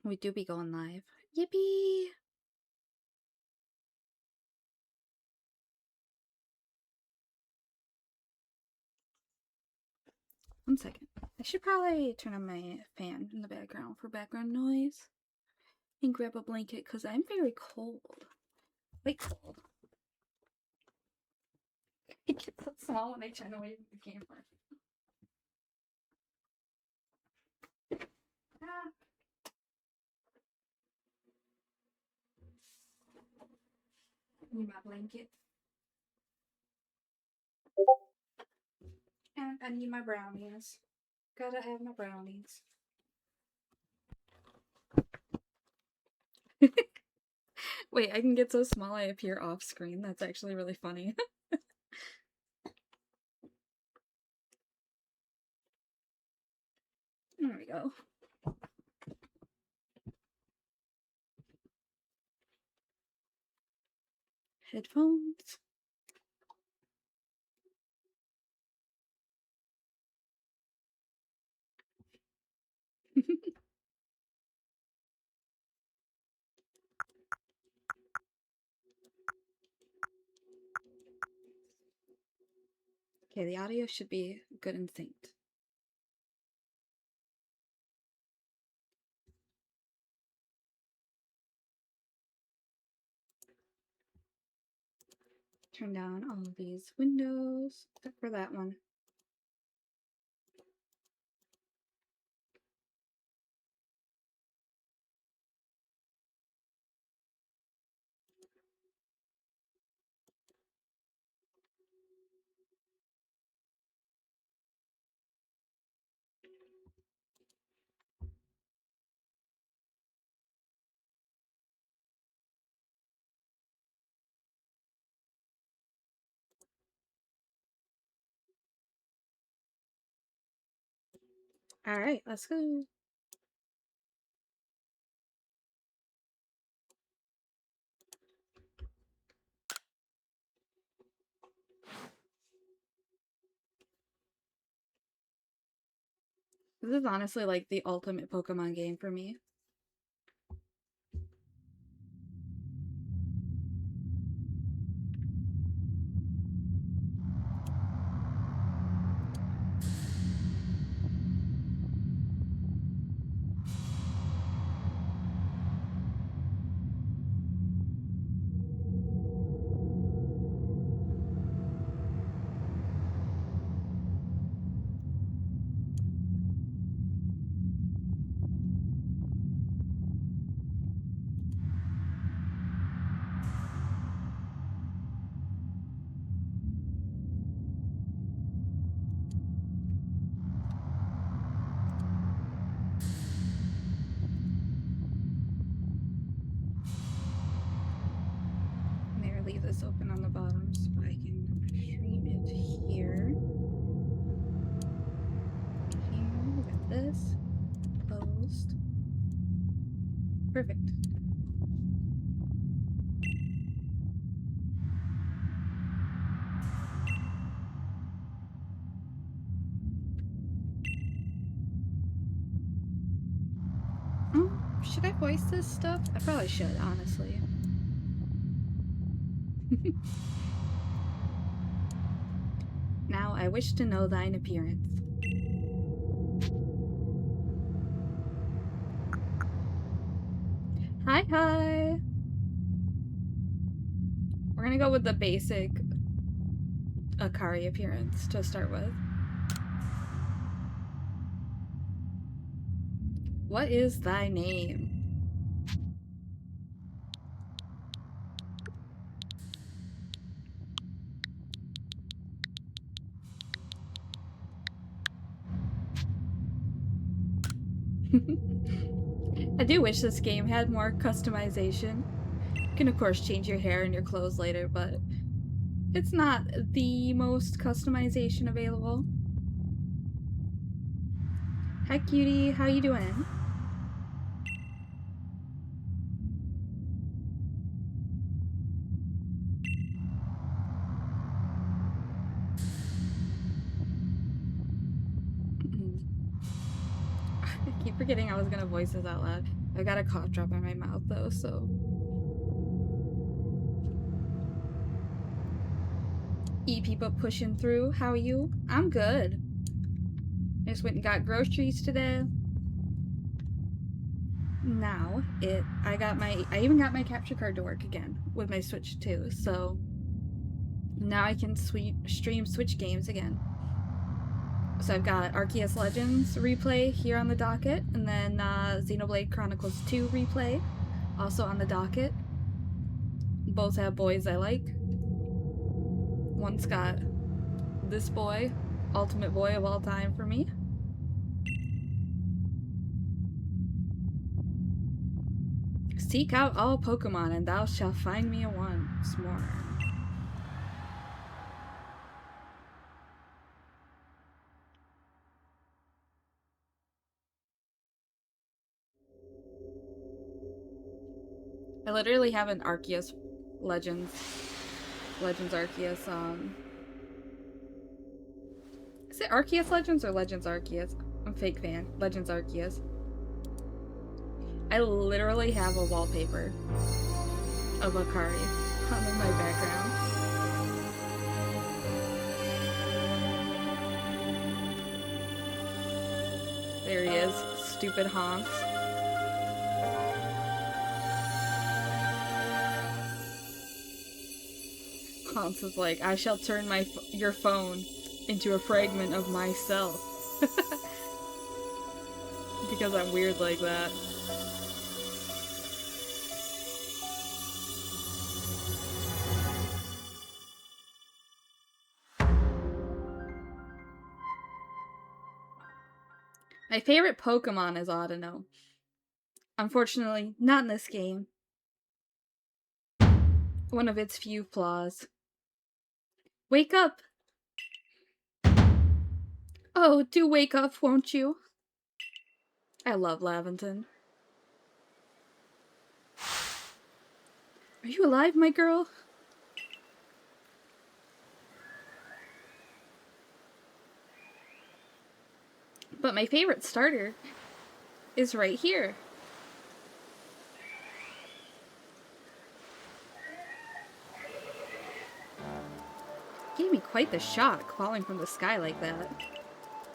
We do be going live. Yippee! One second. I should probably turn on my fan in the background for background noise. And grab a blanket because I'm very cold. Quite cold. It gets so small when I turn away from the camera. Ah. Need my blanket. And I need my brownies. Gotta have my brownies. Wait, I can get so small I appear off screen. That's actually really funny. There we go. Headphones. Okay, the audio should be good and synced. Turn down all of these windows, except for that one. All right, let's go. This is honestly like the ultimate Pokemon game for me. Maybe leave this open on the bottom so I can stream it here. Here, we got this closed. Perfect. Should I voice this stuff? I probably should, honestly. Now I wish to know thine appearance. Hi, hi! We're gonna go with the basic Akari appearance to start with. What is thy name? I do wish this game had more customization. You can of course change your hair and your clothes later, but it's not the most customization available. Hi cutie, how you doing? I keep forgetting I was gonna voice this out loud. I got a cough drop in my mouth though, so. People pushing through. How are you? I'm good. I just went and got groceries today. Now I even got my capture card to work again with my Switch too, so now I can stream Switch games again. So I've got Arceus Legends replay here on the docket, and then Xenoblade Chronicles 2 replay also on the docket. Both have boys I like. One's got this boy, ultimate boy of all time for me. Seek out all Pokemon, and thou shalt find me a once more. I literally have an Arceus Legends Arceus, is it Arceus Legends or Legends Arceus? I'm a fake fan. Legends Arceus. I literally have a wallpaper of Akari on my background. There he is, stupid Hans. Hans is like, I shall turn your phone into a fragment of myself. Because I'm weird like that. My favorite Pokemon is Audino. Unfortunately, not in this game. One of its few flaws. Wake up! Oh, do wake up, won't you? I love Laventon. Are you alive, my girl? But my favorite starter is right here. Gave me quite the shock falling from the sky like that.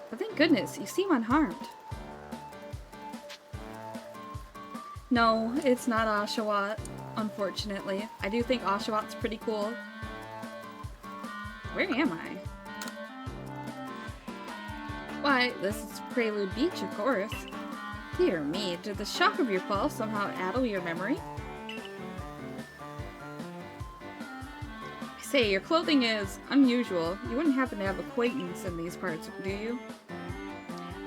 But thank goodness, you seem unharmed. No, it's not Oshawott, unfortunately. I do think Oshawott's pretty cool. Where am I? Why, this is Prelude Beach, of course. Dear me, did the shock of your fall somehow addle your memory? Say, your clothing is unusual. You wouldn't happen to have acquaintance in these parts, do you?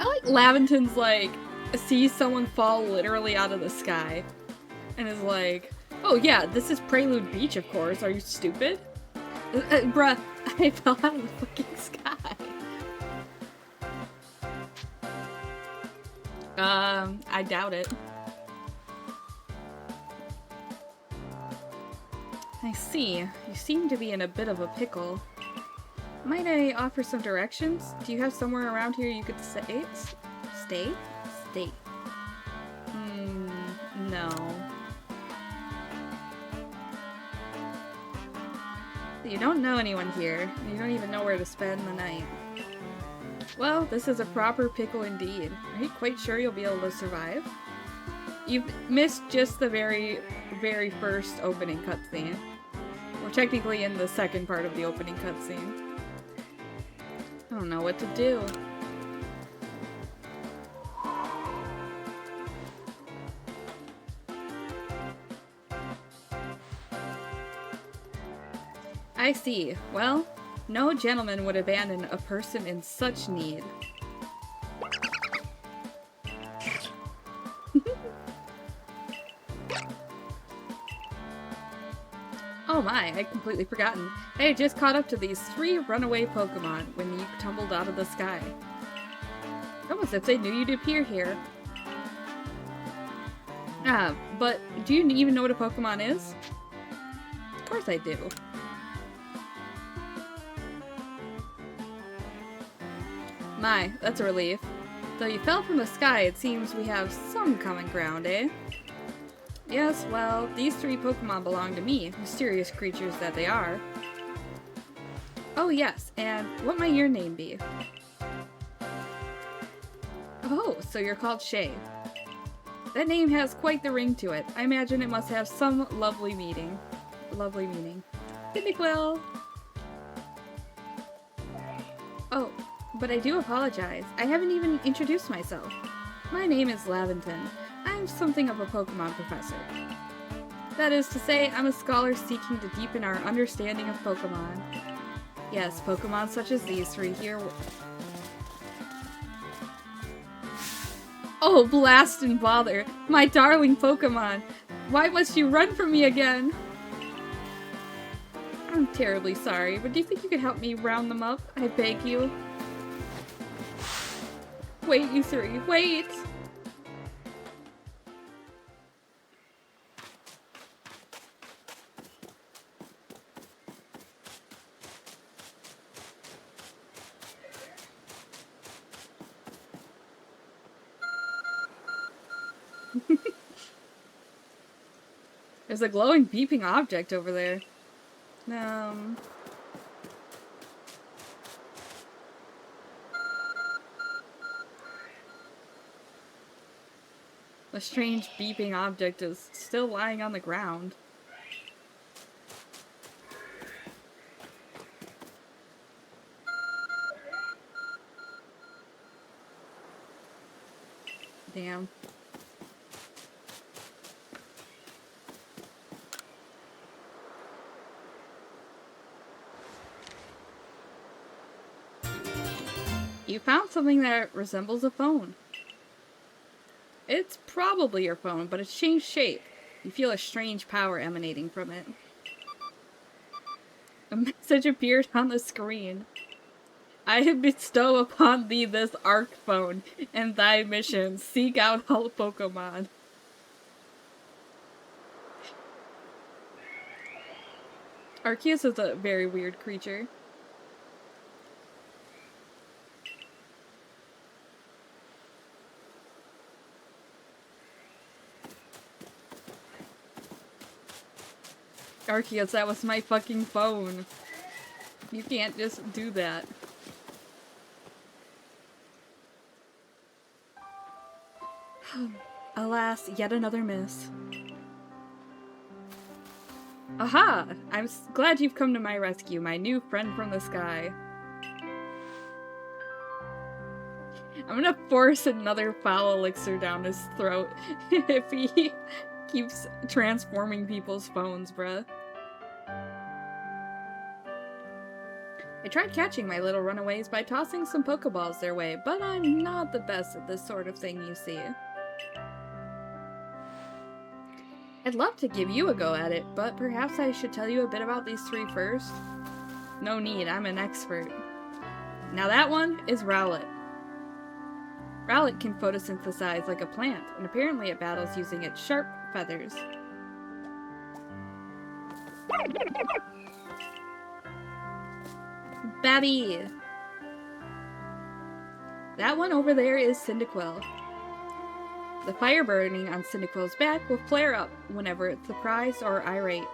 I like Laventon's, like, sees someone fall literally out of the sky. And is like, oh yeah, this is Prelude Beach, of course. Are you stupid? Bruh, I fell out of the fucking sky. I doubt it. I see. You seem to be in a bit of a pickle. Might I offer some directions? Do you have somewhere around here you could stay? Stay? Stay. No. You don't know anyone here. You don't even know where to spend the night. Well, this is a proper pickle indeed. Are you quite sure you'll be able to survive? You've missed just the very, very first opening cutscene. We're technically in the second part of the opening cutscene. I don't know what to do. I see. Well, no gentleman would abandon a person in such need. Oh my, I'd completely forgotten. I had just caught up to these 3 runaway Pokemon when you tumbled out of the sky. Almost as if they knew you'd appear here. But do you even know what a Pokemon is? Of course I do. My, that's a relief. Though you fell from the sky, it seems we have some common ground, eh? Yes, well, these 3 Pokemon belong to me, mysterious creatures that they are. Oh yes, and what might your name be? Oh, so you're called Shay. That name has quite the ring to it. I imagine it must have some lovely meaning. Cyndaquil! Oh, but I do apologize. I haven't even introduced myself. My name is Laventon. I'm something of a Pokemon professor. That is to say, I'm a scholar seeking to deepen our understanding of Pokemon. Yes, Pokemon such as these 3 here. Oh, blast and bother! My darling Pokemon! Why must you run from me again? I'm terribly sorry, but do you think you could help me round them up? I beg you. Wait, you 3, wait! There's a glowing, beeping object over there. A strange, beeping object is still lying on the ground. Damn. You found something that resembles a phone. It's probably your phone, but it's changed shape. You feel a strange power emanating from it. A message appeared on the screen. I have bestowed upon thee this Arc phone, and thy mission, seek out all Pokemon. Arceus is a very weird creature. Arceus, that was my fucking phone. You can't just do that. Alas, yet another miss. Aha! I'm glad you've come to my rescue, my new friend from the sky. I'm gonna force another foul elixir down his throat if he keeps transforming people's phones, bruh. I tried catching my little runaways by tossing some Pokeballs their way, but I'm not the best at this sort of thing, you see. I'd love to give you a go at it, but perhaps I should tell you a bit about these 3 first? No need, I'm an expert. Now that one is Rowlet. Rowlet can photosynthesize like a plant, and apparently it battles using its sharp feathers. Babby! That one over there is Cyndaquil. The fire burning on Cyndaquil's back will flare up whenever it's surprised or irate.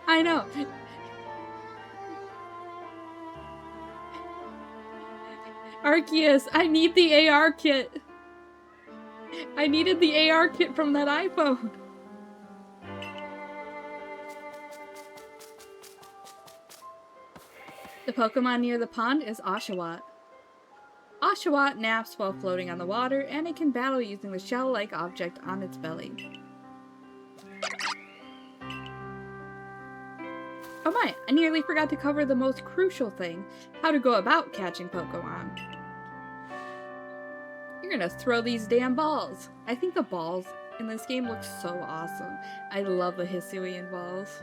I know! Arceus, I need the AR kit! I needed the AR kit from that iPhone! The Pokemon near the pond is Oshawott. Oshawott naps while floating on the water, and it can battle using the shell-like object on its belly. Oh my, I nearly forgot to cover the most crucial thing, how to go about catching Pokemon. You're gonna throw these damn balls. I think the balls in this game look so awesome. I love the Hisuian balls.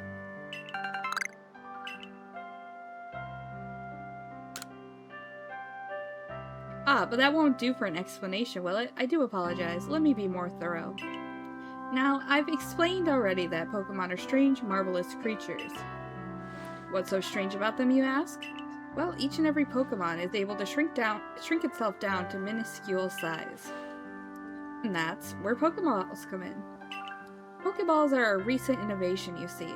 Ah, but that won't do for an explanation, will it? I do apologize. Let me be more thorough. Now, I've explained already that Pokemon are strange, marvelous creatures. What's so strange about them, you ask? Well, each and every Pokemon is able to shrink itself down to minuscule size. And that's where Pokeballs come in. Pokeballs are a recent innovation, you see.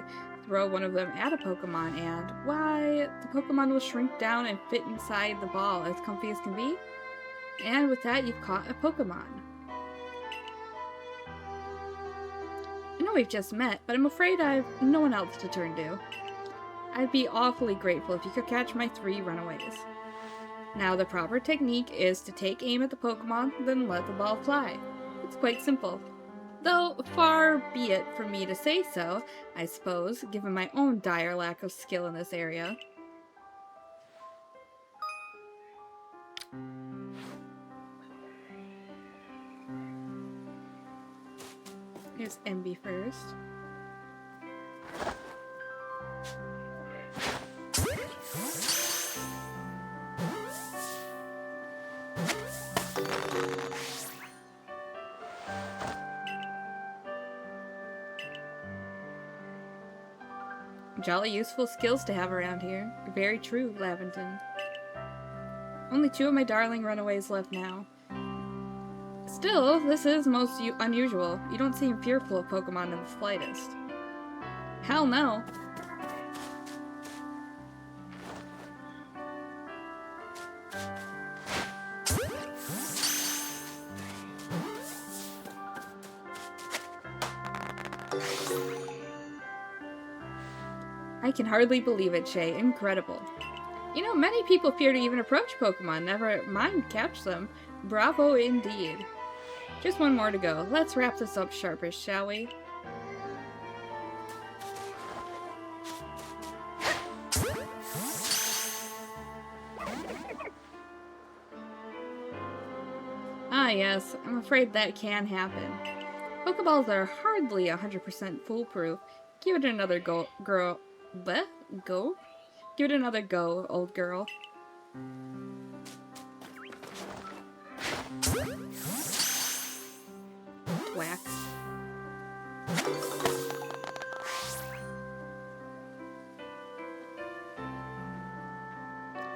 Throw one of them at a Pokemon and, why, the Pokemon will shrink down and fit inside the ball as comfy as can be. And with that, you've caught a Pokemon. I know we've just met, but I'm afraid I've no one else to turn to. I'd be awfully grateful if you could catch my 3 runaways. Now, the proper technique is to take aim at the Pokemon, then let the ball fly. It's quite simple. Though, far be it from me to say so, I suppose, given my own dire lack of skill in this area. Here's MB first. Jolly useful skills to have around here. Very true, Laventon. Only 2 of my darling runaways left now. Still, this is most unusual. You don't seem fearful of Pokemon in the slightest. Hell no. I can hardly believe it, Shay. Incredible. You know, many people fear to even approach Pokemon, never mind catch them. Bravo indeed. Just one more to go. Let's wrap this up sharpish, shall we? Ah yes, I'm afraid that can happen. Pokeballs are hardly 100% foolproof. Give it another go, girl. Bleh? Go? Give it another go, old girl. Whack.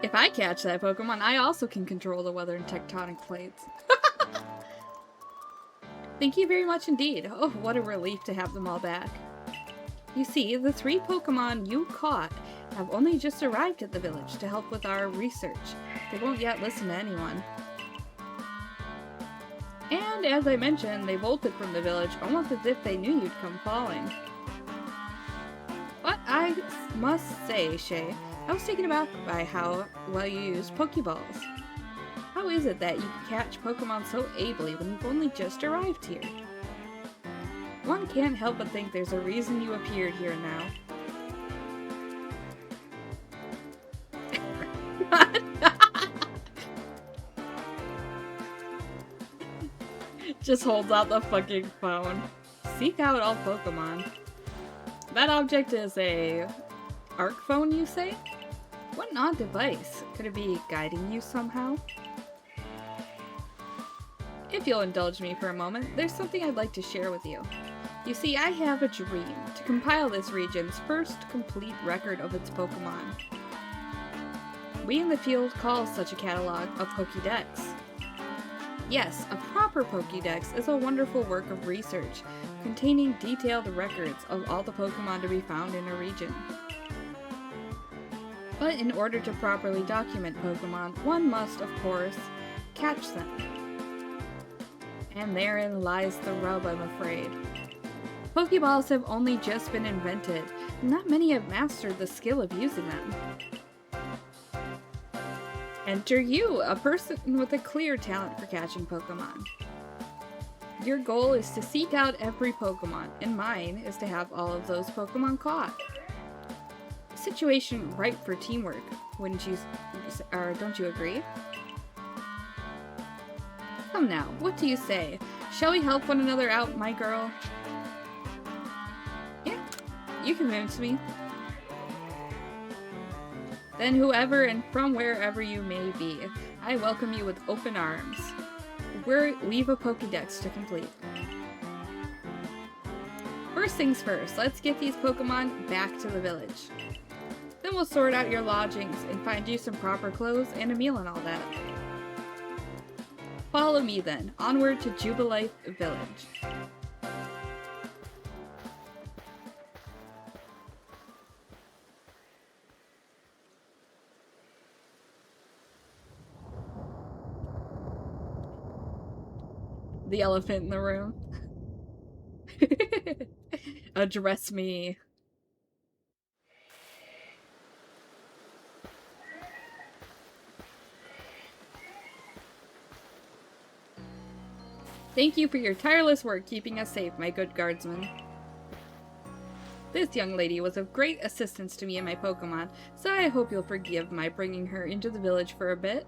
If I catch that Pokemon, I also can control the weather and tectonic plates. Thank you very much indeed. Oh, what a relief to have them all back. You see, the 3 Pokemon you caught have only just arrived at the village to help with our research. They won't yet listen to anyone. And as I mentioned, they bolted from the village almost as if they knew you'd come falling. But I must say, Shay, I was taken aback by how well you used Pokeballs. How is it that you can catch Pokemon so ably when you've only just arrived here? One can't help but think there's a reason you appeared here now. Just holds out the fucking phone. Seek out all Pokemon. That object is a arc phone, you say? What an odd device. Could it be guiding you somehow? If you'll indulge me for a moment, there's something I'd like to share with you. You see, I have a dream to compile this region's first complete record of its Pokemon. We in the field call such a catalog a Pokédex. Yes, a proper Pokédex is a wonderful work of research, containing detailed records of all the Pokemon to be found in a region. But in order to properly document Pokemon, one must, of course, catch them. And therein lies the rub, I'm afraid. Pokeballs have only just been invented, and not many have mastered the skill of using them. Enter you, a person with a clear talent for catching Pokemon. Your goal is to seek out every Pokemon, and mine is to have all of those Pokemon caught. A situation ripe for teamwork, wouldn't you, or don't you agree? Come now, what do you say? Shall we help one another out, my girl? Yeah, you convinced me. Then whoever and from wherever you may be, I welcome you with open arms. We've a Pokédex to complete. First things first, let's get these Pokemon back to the village. Then will sort out your lodgings and find you some proper clothes and a meal and all that. Follow me then, onward to Jubilife Village. The elephant in the room. Address me. Thank you for your tireless work keeping us safe, my good guardsman. This young lady was of great assistance to me and my Pokemon, so I hope you'll forgive my bringing her into the village for a bit.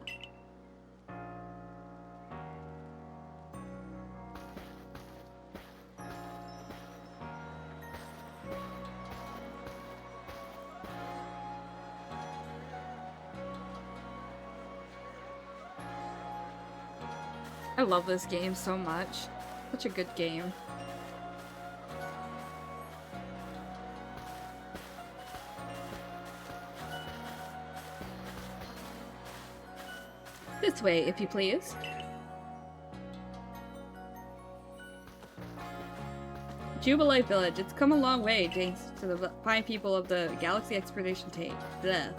I love this game so much. Such a good game. This way, if you please. Jubilife Village. It's come a long way thanks to the fine people of the Galaxy Expedition Tape. The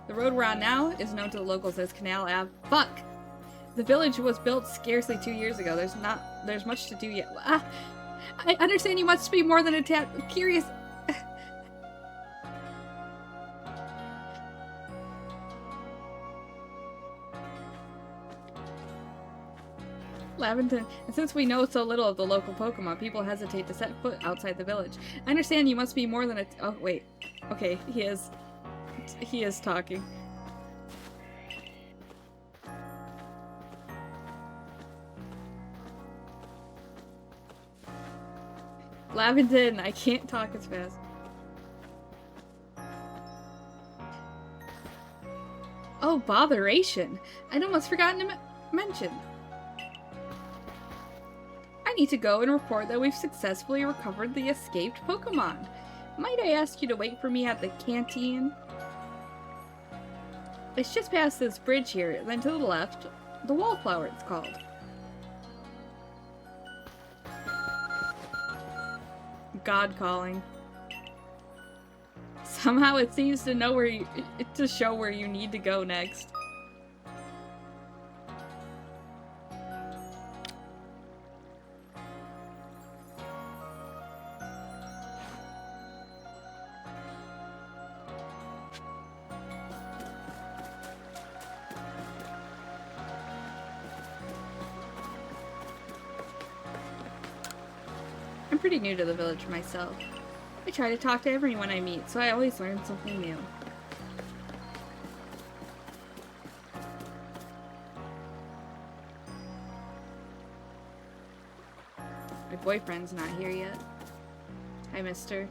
road we're on now is known to the locals as Canal Ave. Fuck! The village was built scarcely 2 years ago. There's much to do yet. I understand you must be more than a tad curious. Lavington, and since we know so little of the local Pokemon, people hesitate to set foot outside the village. I understand you must be more than a. Oh, wait. Okay, he is talking. Lavington, I can't talk as fast. Oh, botheration! I'd almost forgotten to mention. I need to go and report that we've successfully recovered the escaped Pokemon. Might I ask you to wait for me at the canteen? It's just past this bridge here, then to the left, the Wallflower it's called. God calling. Somehow it seems to know to show where you need to go next. I'm pretty new to the village myself. I try to talk to everyone I meet, so I always learn something new. My boyfriend's not here yet. Hi, mister.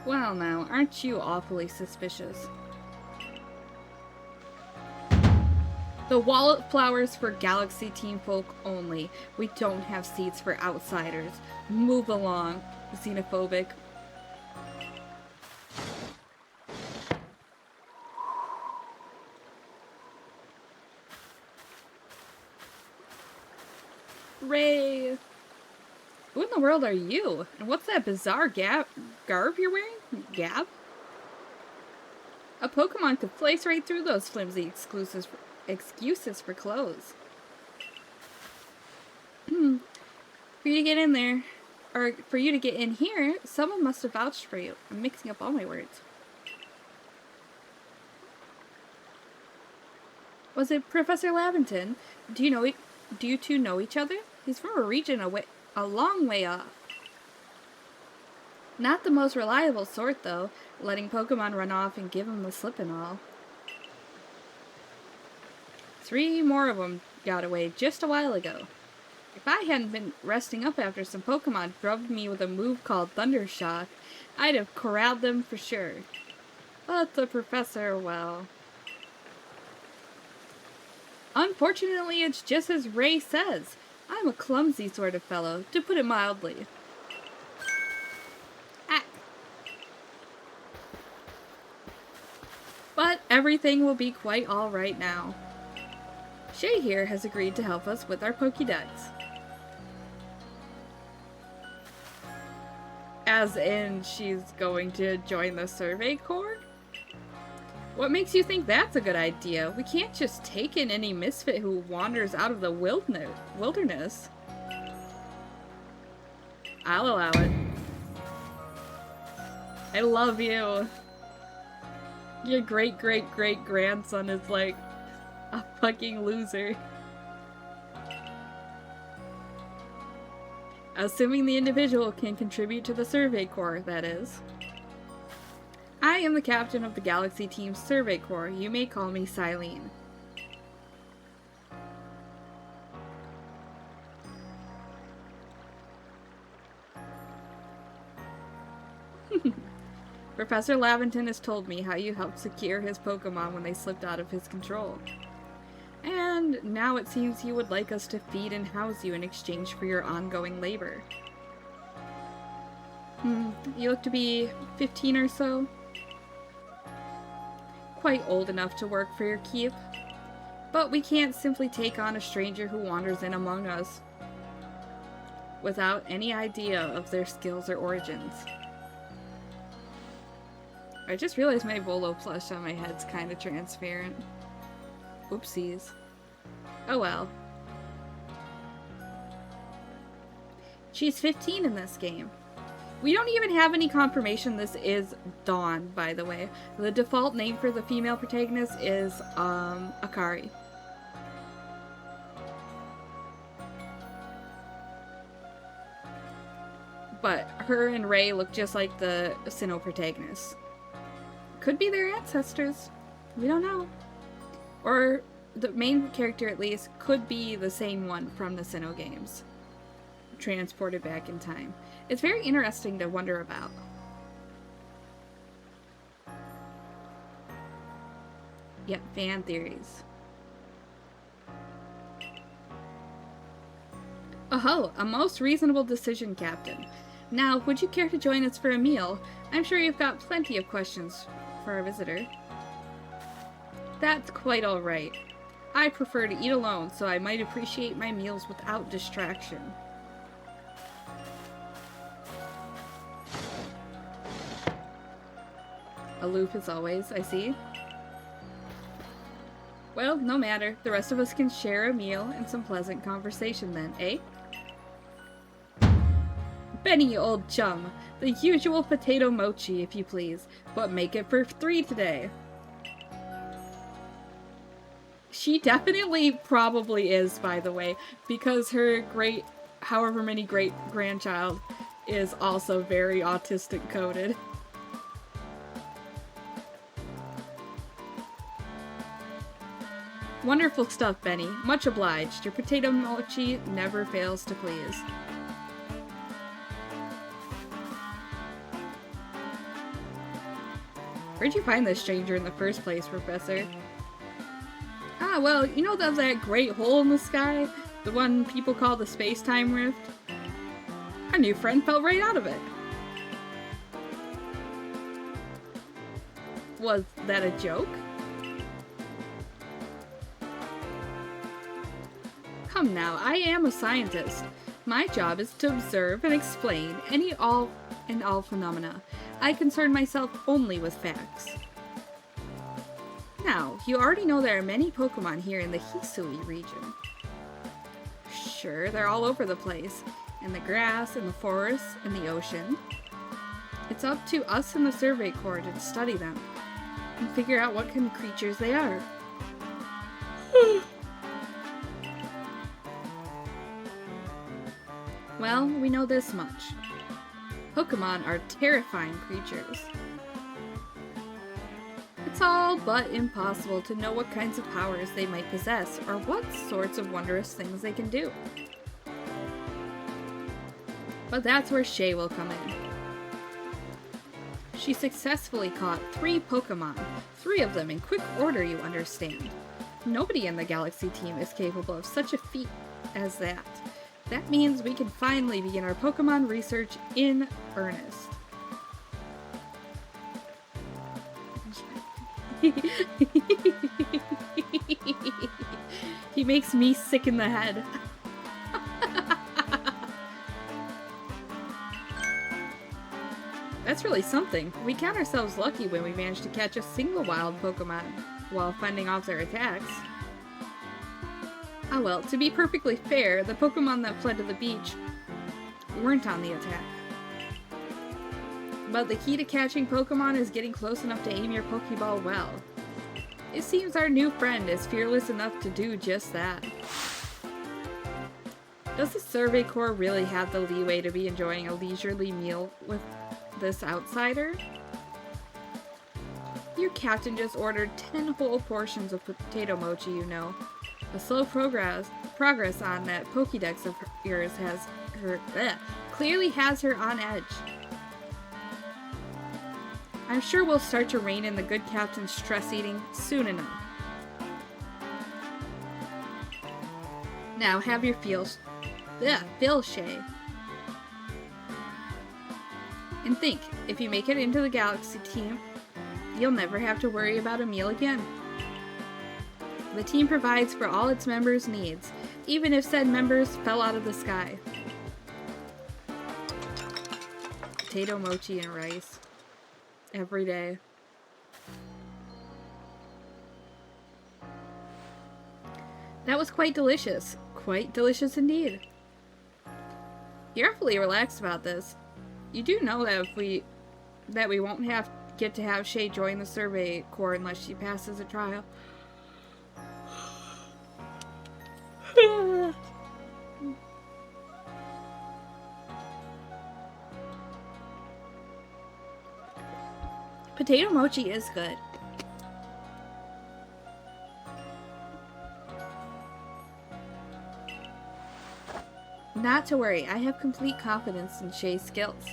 Well now, aren't you awfully suspicious? The Wallflower's for Galaxy Team folk only. We don't have seats for outsiders. Move along, xenophobic. Ray! Who in the world are you? And what's that bizarre garb you're wearing? Gab? A Pokemon could place right through those flimsy excuses for clothes. For you to get in there, or for you to get in here, someone must have vouched for you. I'm mixing up all my words. Was it Professor Lavington? Do you two know each other? He's from a region a long way off. Not the most reliable sort, though, letting Pokemon run off and give him the slip and all. 3 more of them got away just a while ago. If I hadn't been resting up after some Pokemon drubbed me with a move called Thundershock, I'd have corralled them for sure. But the professor, well... Unfortunately, it's just as Ray says. I'm a clumsy sort of fellow, to put it mildly. Everything will be quite alright now. Shay here has agreed to help us with our Pokédex. As in, she's going to join the Survey Corps? What makes you think that's a good idea? We can't just take in any misfit who wanders out of the wilderness. I'll allow it. I love you. Your great-great-great-grandson is like a fucking loser. Assuming the individual can contribute to the Survey Corps, that is. I am the captain of the Galaxy Team's Survey Corps. You may call me Silene. Professor Laventon has told me how you helped secure his Pokemon when they slipped out of his control. And now it seems he would like us to feed and house you in exchange for your ongoing labor. You look to be 15 or so. Quite old enough to work for your keep. But we can't simply take on a stranger who wanders in among us without any idea of their skills or origins. I just realized my Volo plush on my head's kind of transparent. Oopsies. Oh well. She's 15 in this game. We don't even have any confirmation this is Dawn, by the way. The default name for the female protagonist is, Akari. But her and Ray look just like the Sinnoh protagonists. Could be their ancestors. We don't know. Or the main character, at least, could be the same one from the Sinnoh games. Transported back in time. It's very interesting to wonder about. Yep, fan theories. Oh, a most reasonable decision, Captain. Now, would you care to join us for a meal? I'm sure you've got plenty of questions for our visitor. That's quite alright. I prefer to eat alone, so I might appreciate my meals without distraction. Aloof as always, I see. Well, no matter. The rest of us can share a meal and some pleasant conversation then, eh? Benny, old chum. The usual potato mochi, if you please. But make it for 3 today. She definitely probably is, by the way, because her however many great-grandchild is also very autistic coded. Wonderful stuff, Benny. Much obliged. Your potato mochi never fails to please. Where'd you find this stranger in the first place, Professor? Ah, well, you know that great hole in the sky? The one people call the space-time rift? Our new friend fell right out of it. Was that a joke? Come now, I am a scientist. My job is to observe and explain all phenomena. I concern myself only with facts. Now, you already know there are many Pokemon here in the Hisui region. Sure, they're all over the place. In the grass, in the forests, in the ocean. It's up to us in the Survey Corps to study them and figure out what kind of creatures they are. Well, we know this much. Pokemon are terrifying creatures. It's all but impossible to know what kinds of powers they might possess or what sorts of wondrous things they can do. But that's where Shay will come in. She successfully caught 3 Pokemon, 3 of them in quick order, you understand. Nobody in the Galaxy team is capable of such a feat as that. That means we can finally begin our Pokemon research in earnest. He makes me sick in the head. That's really something. We count ourselves lucky when we manage to catch a single wild Pokemon while fending off their attacks. Ah well, to be perfectly fair, the Pokemon that fled to the beach weren't on the attack. But the key to catching Pokemon is getting close enough to aim your Pokeball well. It seems our new friend is fearless enough to do just that. Does the Survey Corps really have the leeway to be enjoying a leisurely meal with this outsider? Your captain just ordered 10 whole portions of potato mochi, you know. The slow progress on that Pokédex of yours has her clearly has her on edge. I'm sure we'll start to rein in the good captain's stress eating soon enough. Now have your fill, Shay. And think, if you make it into the Galaxy team, you'll never have to worry about a meal again. The team provides for all its members' needs, even if said members fell out of the sky. Potato mochi and rice. Every day. That was quite delicious. Quite delicious indeed. You're awfully relaxed about this. You do know that we won't get to have Shay join the Survey Corps unless she passes a trial. Potato mochi is good. Not to worry, I have complete confidence in Shay's skills.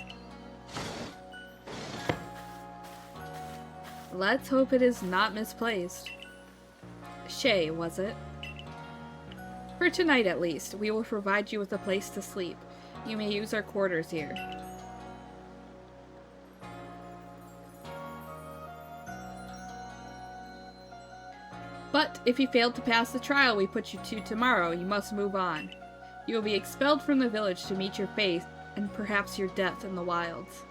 Let's hope it is not misplaced. Shay, was it? For tonight at least, we will provide you with a place to sleep. You may use our quarters here. But if you failed to pass the trial we put you to tomorrow, you must move on. You will be expelled from the village to meet your fate, and perhaps your death in the wilds.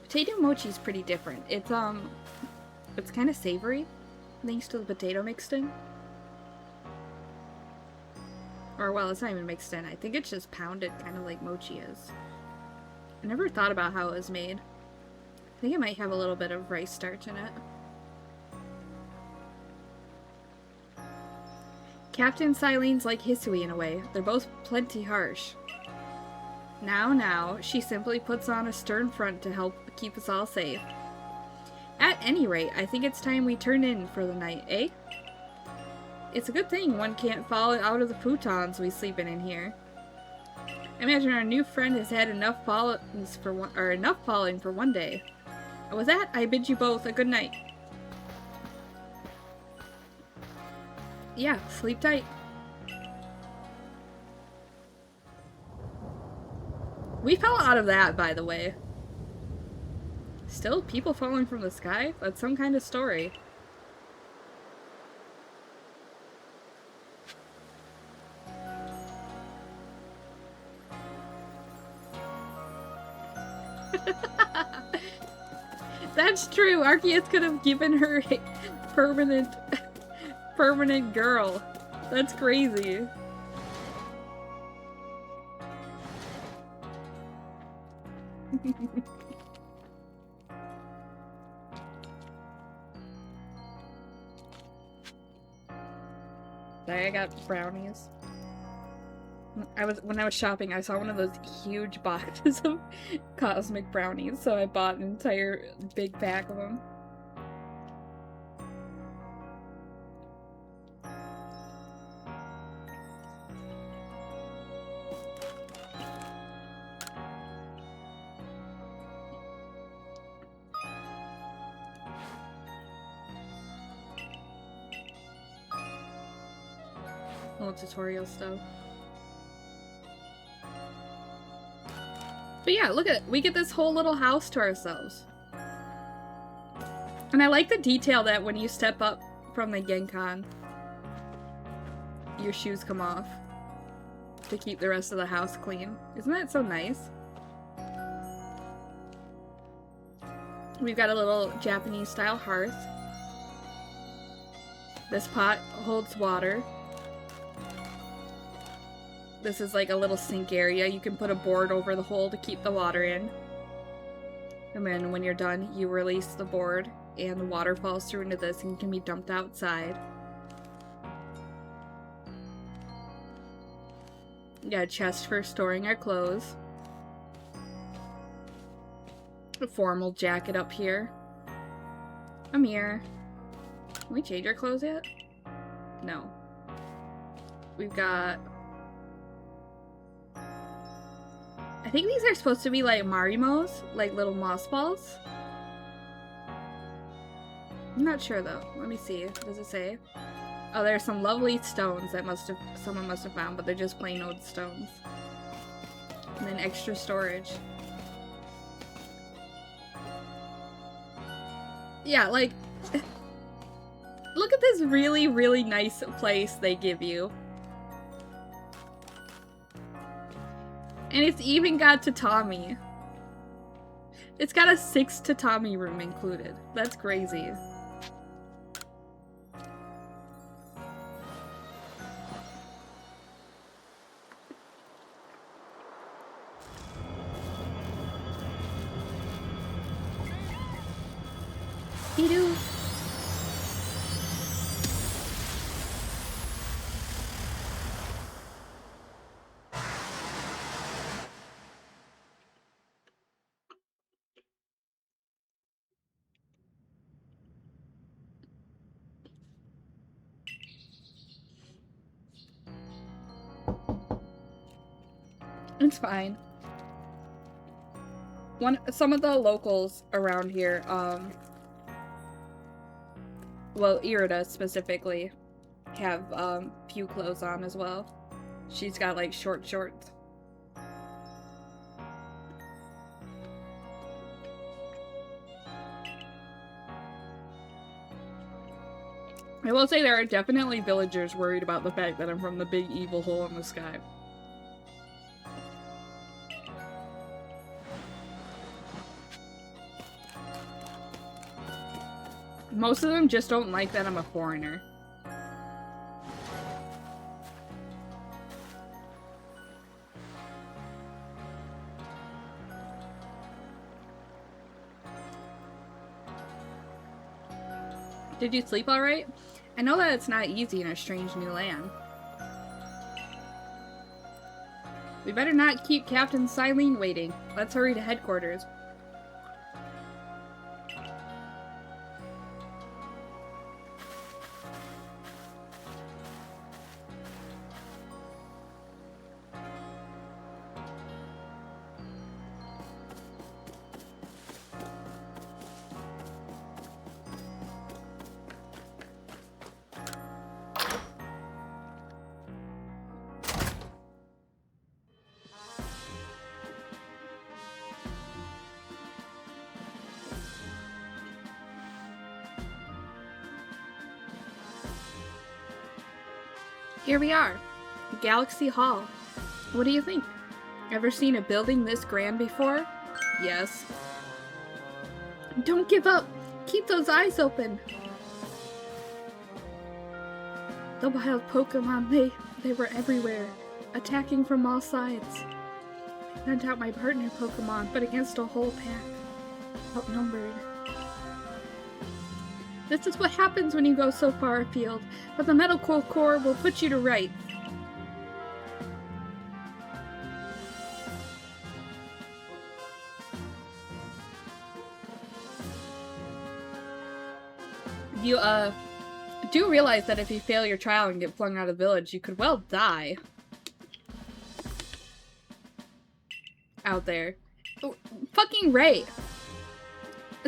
Potato mochi is pretty different. It's kind of savory, thanks to the potato mixed in. Or, well, it's not even mixed in. I think it's just pounded, kind of like mochi is. I never thought about how it was made. I think it might have a little bit of rice starch in it. Captain Silene's like Hisui in a way. They're both plenty harsh. Now, she simply puts on a stern front to help keep us all safe. At any rate, I think it's time we turn in for the night, eh? It's a good thing one can't fall out of the futons we sleep in here. I imagine our new friend has had enough falling for one day. And with that, I bid you both a good night. Yeah, sleep tight. We fell out of that, by the way. Still people falling from the sky? That's some kind of story. That's true. Arceus could have given her a permanent girl. That's crazy. Sorry, I got brownies. When I was shopping, I saw one of those huge boxes of cosmic brownies, so I bought an entire big pack of them. Little tutorial stuff. But yeah, look at it. We get this whole little house to ourselves. And I like the detail that when you step up from the Genkan, your shoes come off to keep the rest of the house clean. Isn't that so nice? We've got a little Japanese style hearth. This pot holds water. This is like a little sink area. You can put a board over the hole to keep the water in. And then when you're done, you release the board and the water falls through into this and can be dumped outside. Got a chest for storing our clothes. A formal jacket up here. A mirror. Can we change our clothes yet? No. We've got... I think these are supposed to be like Marimos, like little moss balls. I'm not sure though. Let me see. What does it say? Oh, there's some lovely stones that someone must have found, but they're just plain old stones. And then extra storage. Yeah, like, look at this really, really nice place they give you. And it's even got tatami. It's got a 6 tatami room included. That's crazy. Hiru. It's fine. Some of the locals around here, well, Irida specifically, have, few clothes on as well. She's got, like, short shorts. I will say there are definitely villagers worried about the fact that I'm from the big evil hole in the sky. Most of them just don't like that I'm a foreigner. Did you sleep alright? I know that it's not easy in a strange new land. We better not keep Captain Silene waiting. Let's hurry to headquarters. Here we are, Galaxy Hall. What do you think? Ever seen a building this grand before? Yes. Don't give up! Keep those eyes open! The wild Pokemon, they were everywhere, attacking from all sides. I sent out my partner Pokemon, but against a whole pack. Outnumbered. This is what happens when you go so far afield, but the medical corps will put you to rights. You, do realize that if you fail your trial and get flung out of the village, you could well die. Out there. Oh, fucking Ray!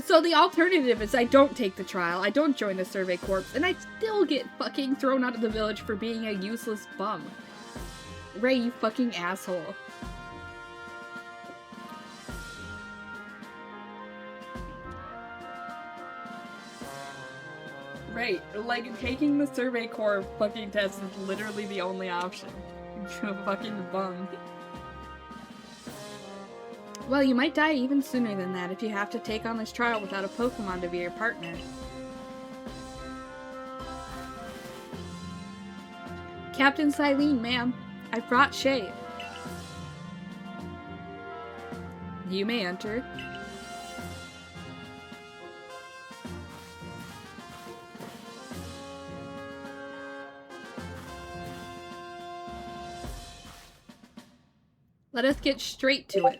So the alternative is I don't take the trial, I don't join the Survey Corps, and I still get fucking thrown out of the village for being a useless bum. Ray, you fucking asshole. Right, like, taking the Survey Corps fucking test is literally the only option. You're a fucking bum. Well, you might die even sooner than that if you have to take on this trial without a Pokemon to be your partner. Captain Silene, ma'am. I've brought Shay. You may enter. Let us get straight to it.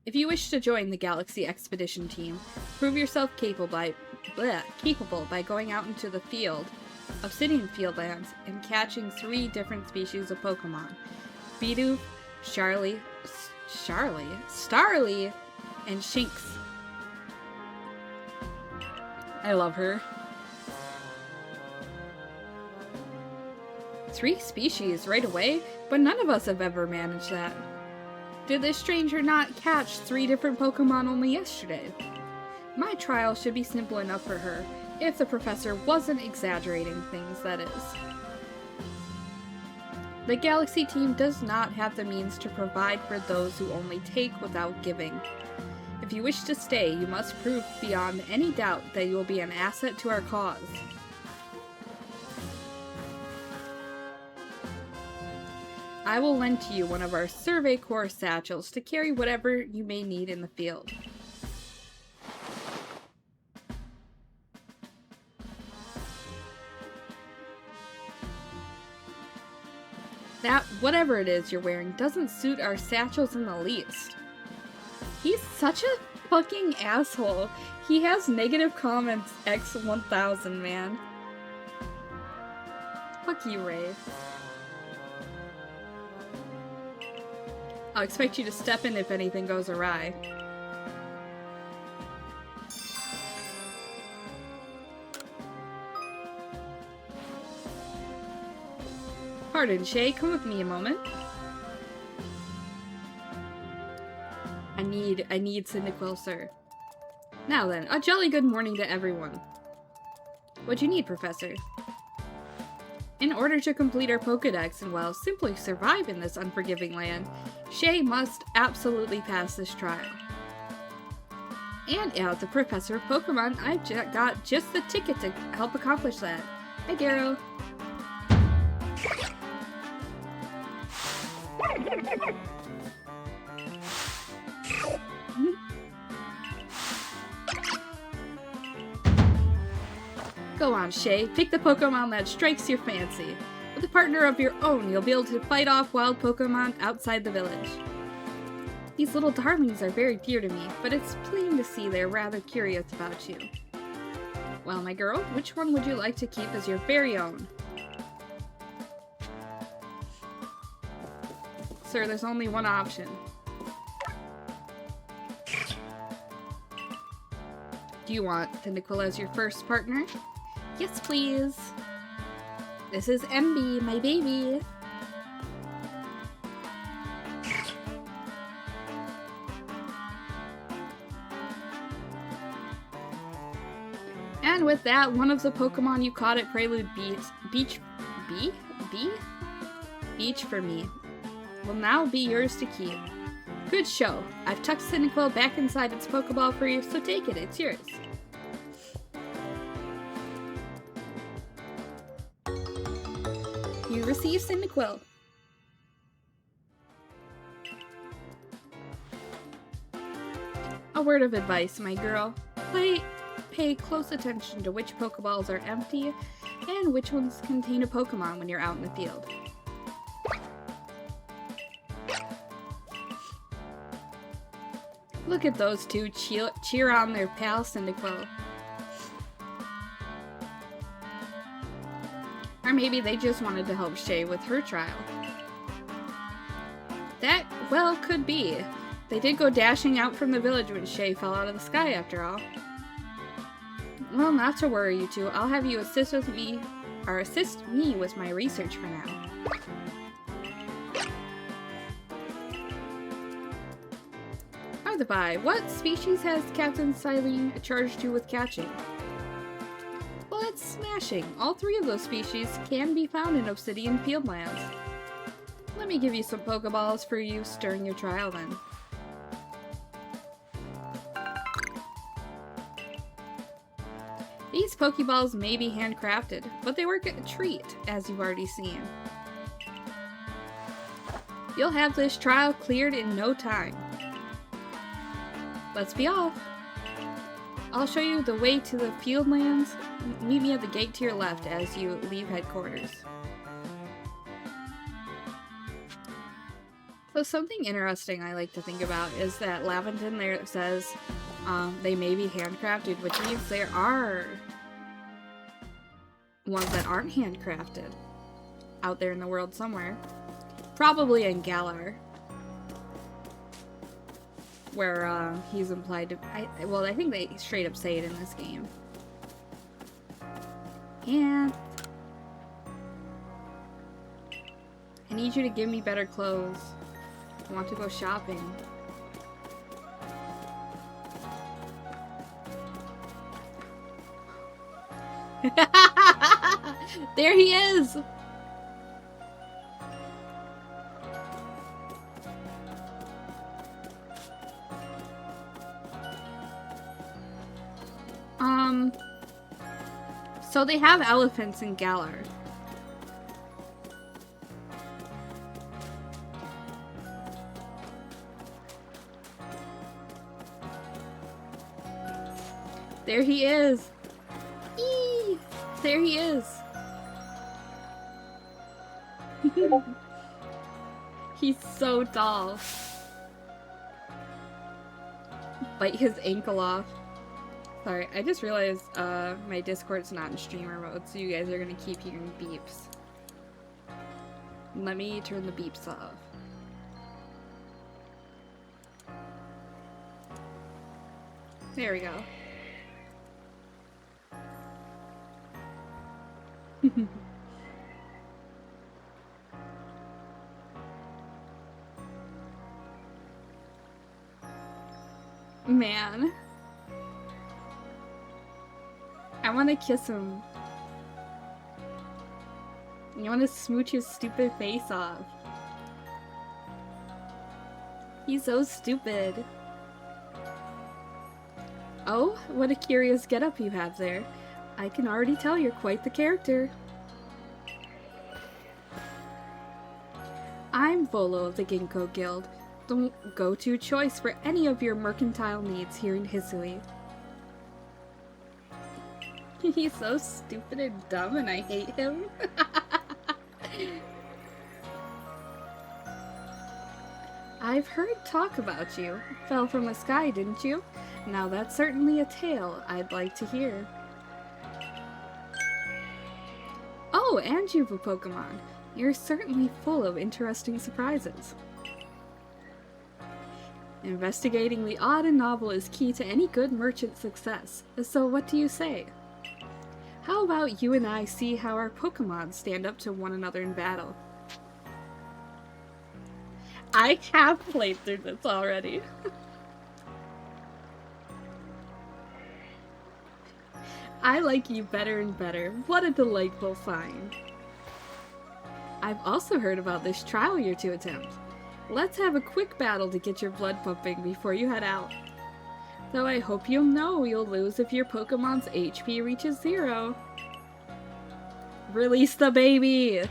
If you wish to join the Galaxy Expedition team, prove yourself capable by going out into the field, Obsidian Fieldlands, and catching 3 different species of Pokemon. Bidoof, Starly, and Shinx. I love her. 3 species right away? But none of us have ever managed that. Did this stranger not catch 3 different Pokemon only yesterday? My trial should be simple enough for her, if the professor wasn't exaggerating things, that is. The Galaxy team does not have the means to provide for those who only take without giving. If you wish to stay, you must prove beyond any doubt that you will be an asset to our cause. I will lend to you one of our Survey Corps satchels to carry whatever you may need in the field. That whatever it is you're wearing doesn't suit our satchels in the least. He's such a fucking asshole. He has negative comments x 1000, man. Fuck you, Ray. I'll expect you to step in if anything goes awry. Pardon, Shay, come with me a moment. I need Cyndaquil, sir. Now then, a jolly good morning to everyone. What'd you need, Professor? In order to complete our Pokedex and, well, simply survive in this unforgiving land, Shay must absolutely pass this trial. And as the Professor of Pokemon, I've got just the ticket to help accomplish that. Hi, Darrow. Go on, Shay. Pick the Pokemon that strikes your fancy. With a partner of your own, you'll be able to fight off wild Pokemon outside the village. These little darlings are very dear to me, but it's plain to see they're rather curious about you. Well, my girl, which one would you like to keep as your very own? Sir, there's only one option. Do you want Cyndaquil as your first partner? Yes, please. This is MB, my baby. And with that, one of the Pokemon you caught at Prelude Beach for me will now be yours to keep. Good show. I've tucked Cyndaquil back inside its Pokeball for you, so take it. It's yours. You receive Cyndaquil. A word of advice, my girl. Pay close attention to which Pokeballs are empty and which ones contain a Pokemon when you're out in the field. Look at those two cheer on their pal Cyndaquil. Or maybe they just wanted to help Shay with her trial. That, well, could be. They did go dashing out from the village when Shay fell out of the sky, after all. Well, not to worry, you two. I'll have you assist me with my research for now. Are the by, what species has Captain Silene charged you with catching? Well, that's smashing. All 3 of those species can be found in Obsidian Fieldlands. Let me give you some Pokeballs for use during your trial then. These Pokeballs may be handcrafted, but they work a treat, as you've already seen. You'll have this trial cleared in no time. Let's be off. I'll show you the way to the Fieldlands. Meet me at the gate to your left as you leave headquarters. So something interesting I like to think about is that Laventon there says they may be handcrafted, which means there are ones that aren't handcrafted out there in the world somewhere. Probably in Galar, where he's implied to. Well, I think they straight up say it in this game. And I need you to give me better clothes. I want to go shopping. There he is! So they have elephants in Galar. There he is! Eee! There he is! He's so tall. Bite his ankle off. Sorry, I just realized my Discord's not in streamer mode, so you guys are gonna keep hearing beeps. Let me turn the beeps off. There we go. Man. I want to kiss him. I want to smooch his stupid face off. He's so stupid. Oh, what a curious getup you have there. I can already tell you're quite the character. I'm Volo of the Ginkgo Guild, the go-to choice for any of your mercantile needs here in Hisui. He's so stupid and dumb and I hate him. I've heard talk about you. Fell from the sky, didn't you? Now that's certainly a tale I'd like to hear. Oh, and you've a Pokemon. You're certainly full of interesting surprises. Investigating the odd and novel is key to any good merchant's success. So what do you say? How about you and I see how our Pokemon stand up to one another in battle? I have played through this already. I like you better and better. What a delightful find. I've also heard about this trial you're to attempt. Let's have a quick battle to get your blood pumping before you head out. Though I hope you'll know you'll lose if your Pokemon's HP reaches 0. Release the baby! I'm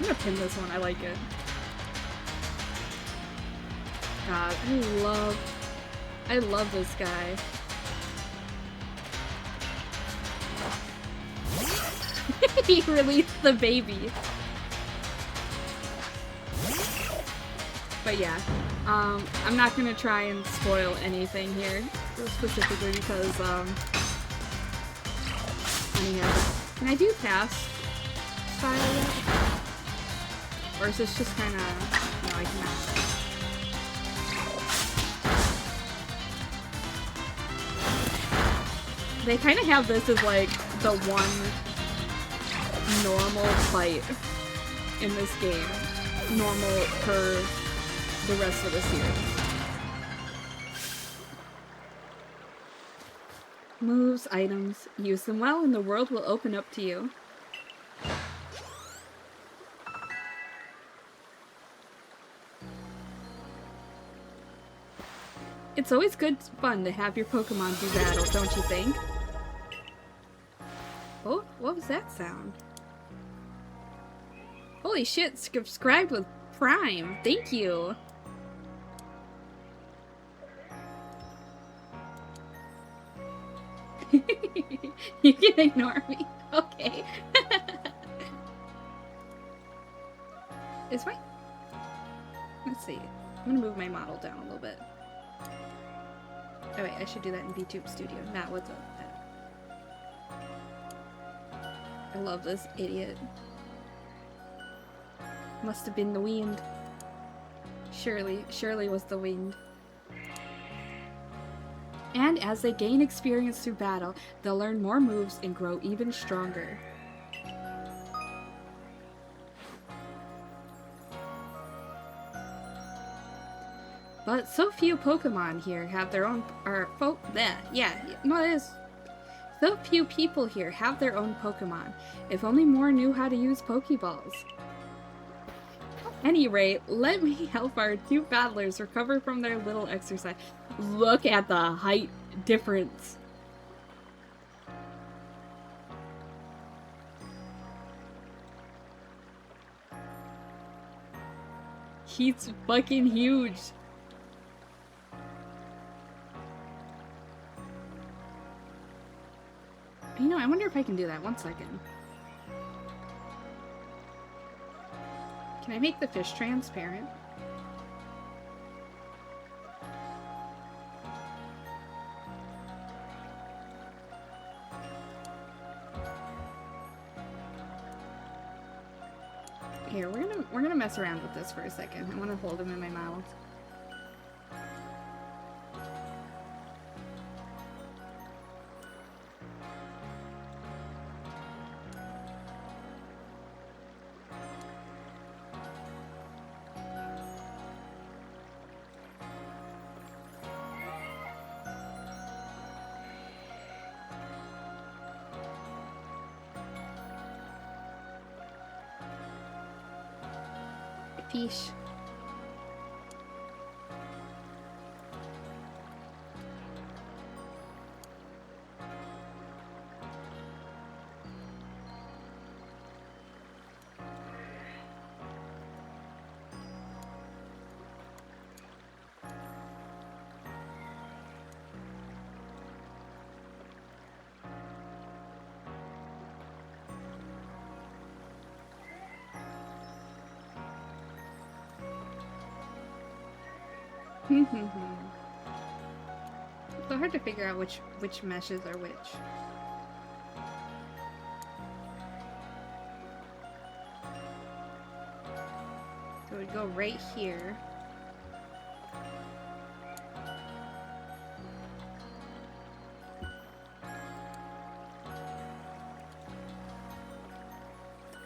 gonna pin this one, I like it. God, I love this guy. He released the baby. But yeah, I'm not gonna try and spoil anything here, specifically because, can I do pass style yet? Or is this just kinda, no, I cannot. They kind of have this as like the one normal fight in this game. Normal for the rest of the series. Moves, items, use them well and the world will open up to you. It's always good fun to have your Pokemon do battle, don't you think? Oh, what was that sound? Holy shit, subscribed with Prime. Thank you. You can ignore me. Okay. Is my... Let's see. I'm gonna move my model down a little bit. Oh wait, I should do that in VTube Studio. Not what's up. I love this idiot. Must have been the wind. Surely was the wind. And as they gain experience through battle, they'll learn more moves and grow even stronger. But so few Pokemon here have their own, so few people here have their own Pokemon. If only more knew how to use Pokeballs. At any rate, let me help our two battlers recover from their little exercise. Look at the height difference. He's fucking huge. You know, I wonder if I can do that. 1 second. Can I make the fish transparent? Here, we're gonna mess around with this for a second. I want to hold him in my mouth. Fish. It's so hard to figure out which meshes are which. So we'd go right here.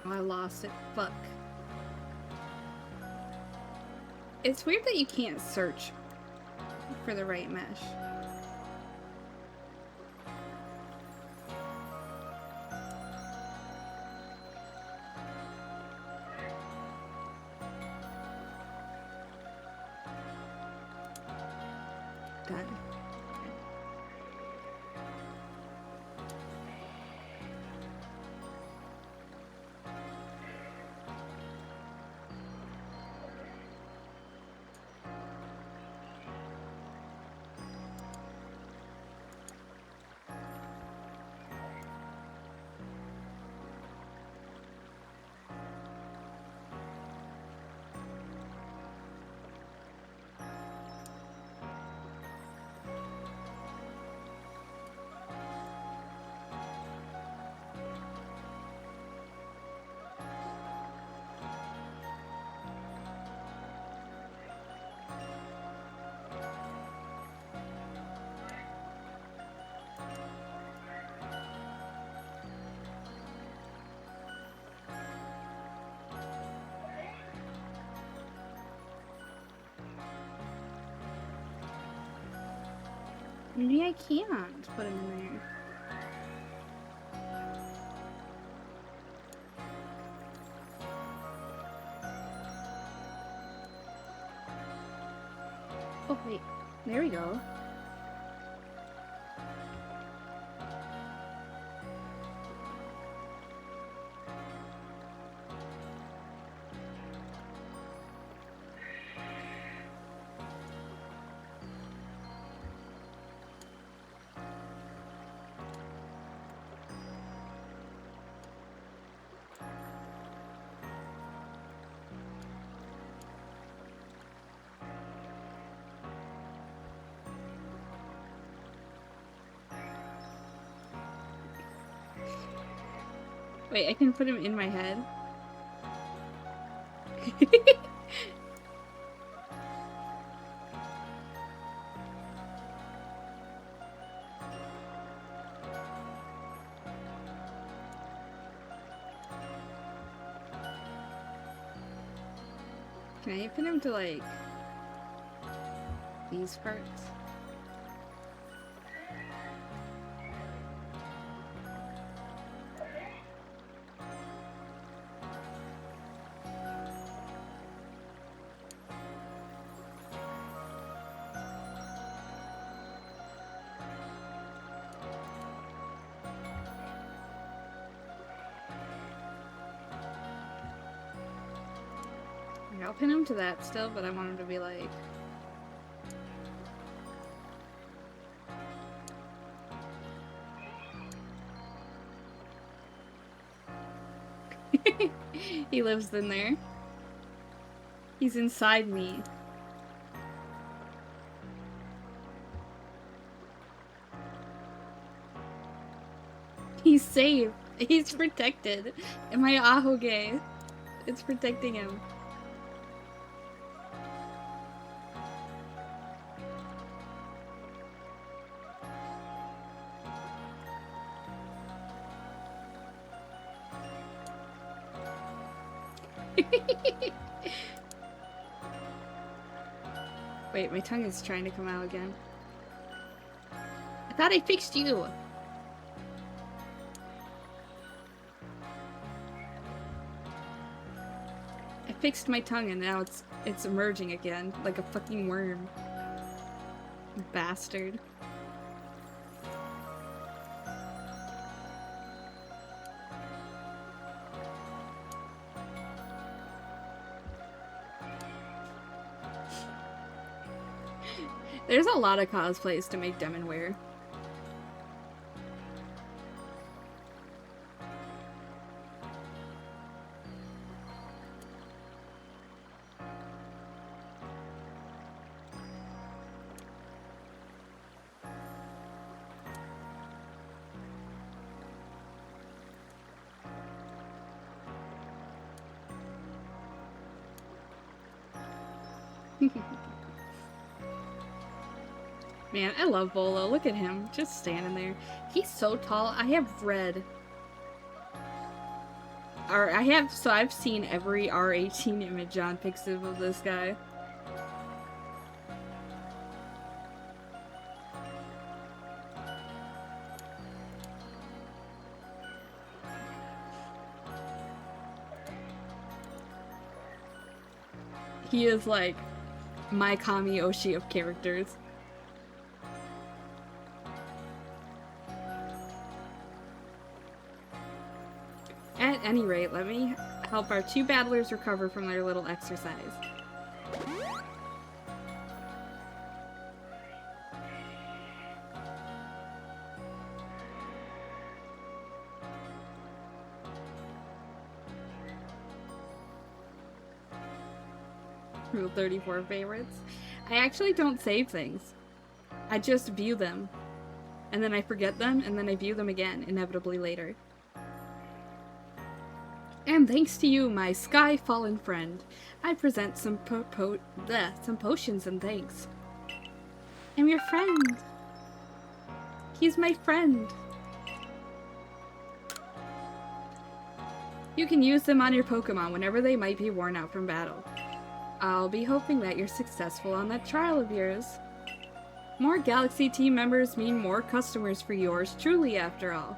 Oh, I lost it. Fuck. It's weird that you can't search for the right mesh. Done. Maybe I can't put him in there. Oh, wait. There we go. Wait, I can put him in my head? Can I put him to, like, these parts? I'll pin him to that still, but I want him to be like... He lives in there. He's inside me. He's safe. He's protected. And my ahoge, it's protecting him. Wait, my tongue is trying to come out again. I thought I fixed you! I fixed my tongue and now it's emerging again, like a fucking worm. Bastard. There's a lot of cosplays to make Demon wear. Man, I love Bolo. Look at him, just standing there. He's so tall. I have read... So I've seen every R18 image on Pixiv of this guy. He is like my Kami Oshi of characters. At any rate, let me help our two battlers recover from their little exercise. Rule 34 favorites. I actually don't save things. I just view them. And then I forget them, and then I view them again, inevitably later. And thanks to you, my sky fallen friend, I present some potions and thanks. I'm your friend. He's my friend. You can use them on your Pokemon whenever they might be worn out from battle. I'll be hoping that you're successful on that trial of yours. More Galaxy team members mean more customers for yours truly, after all.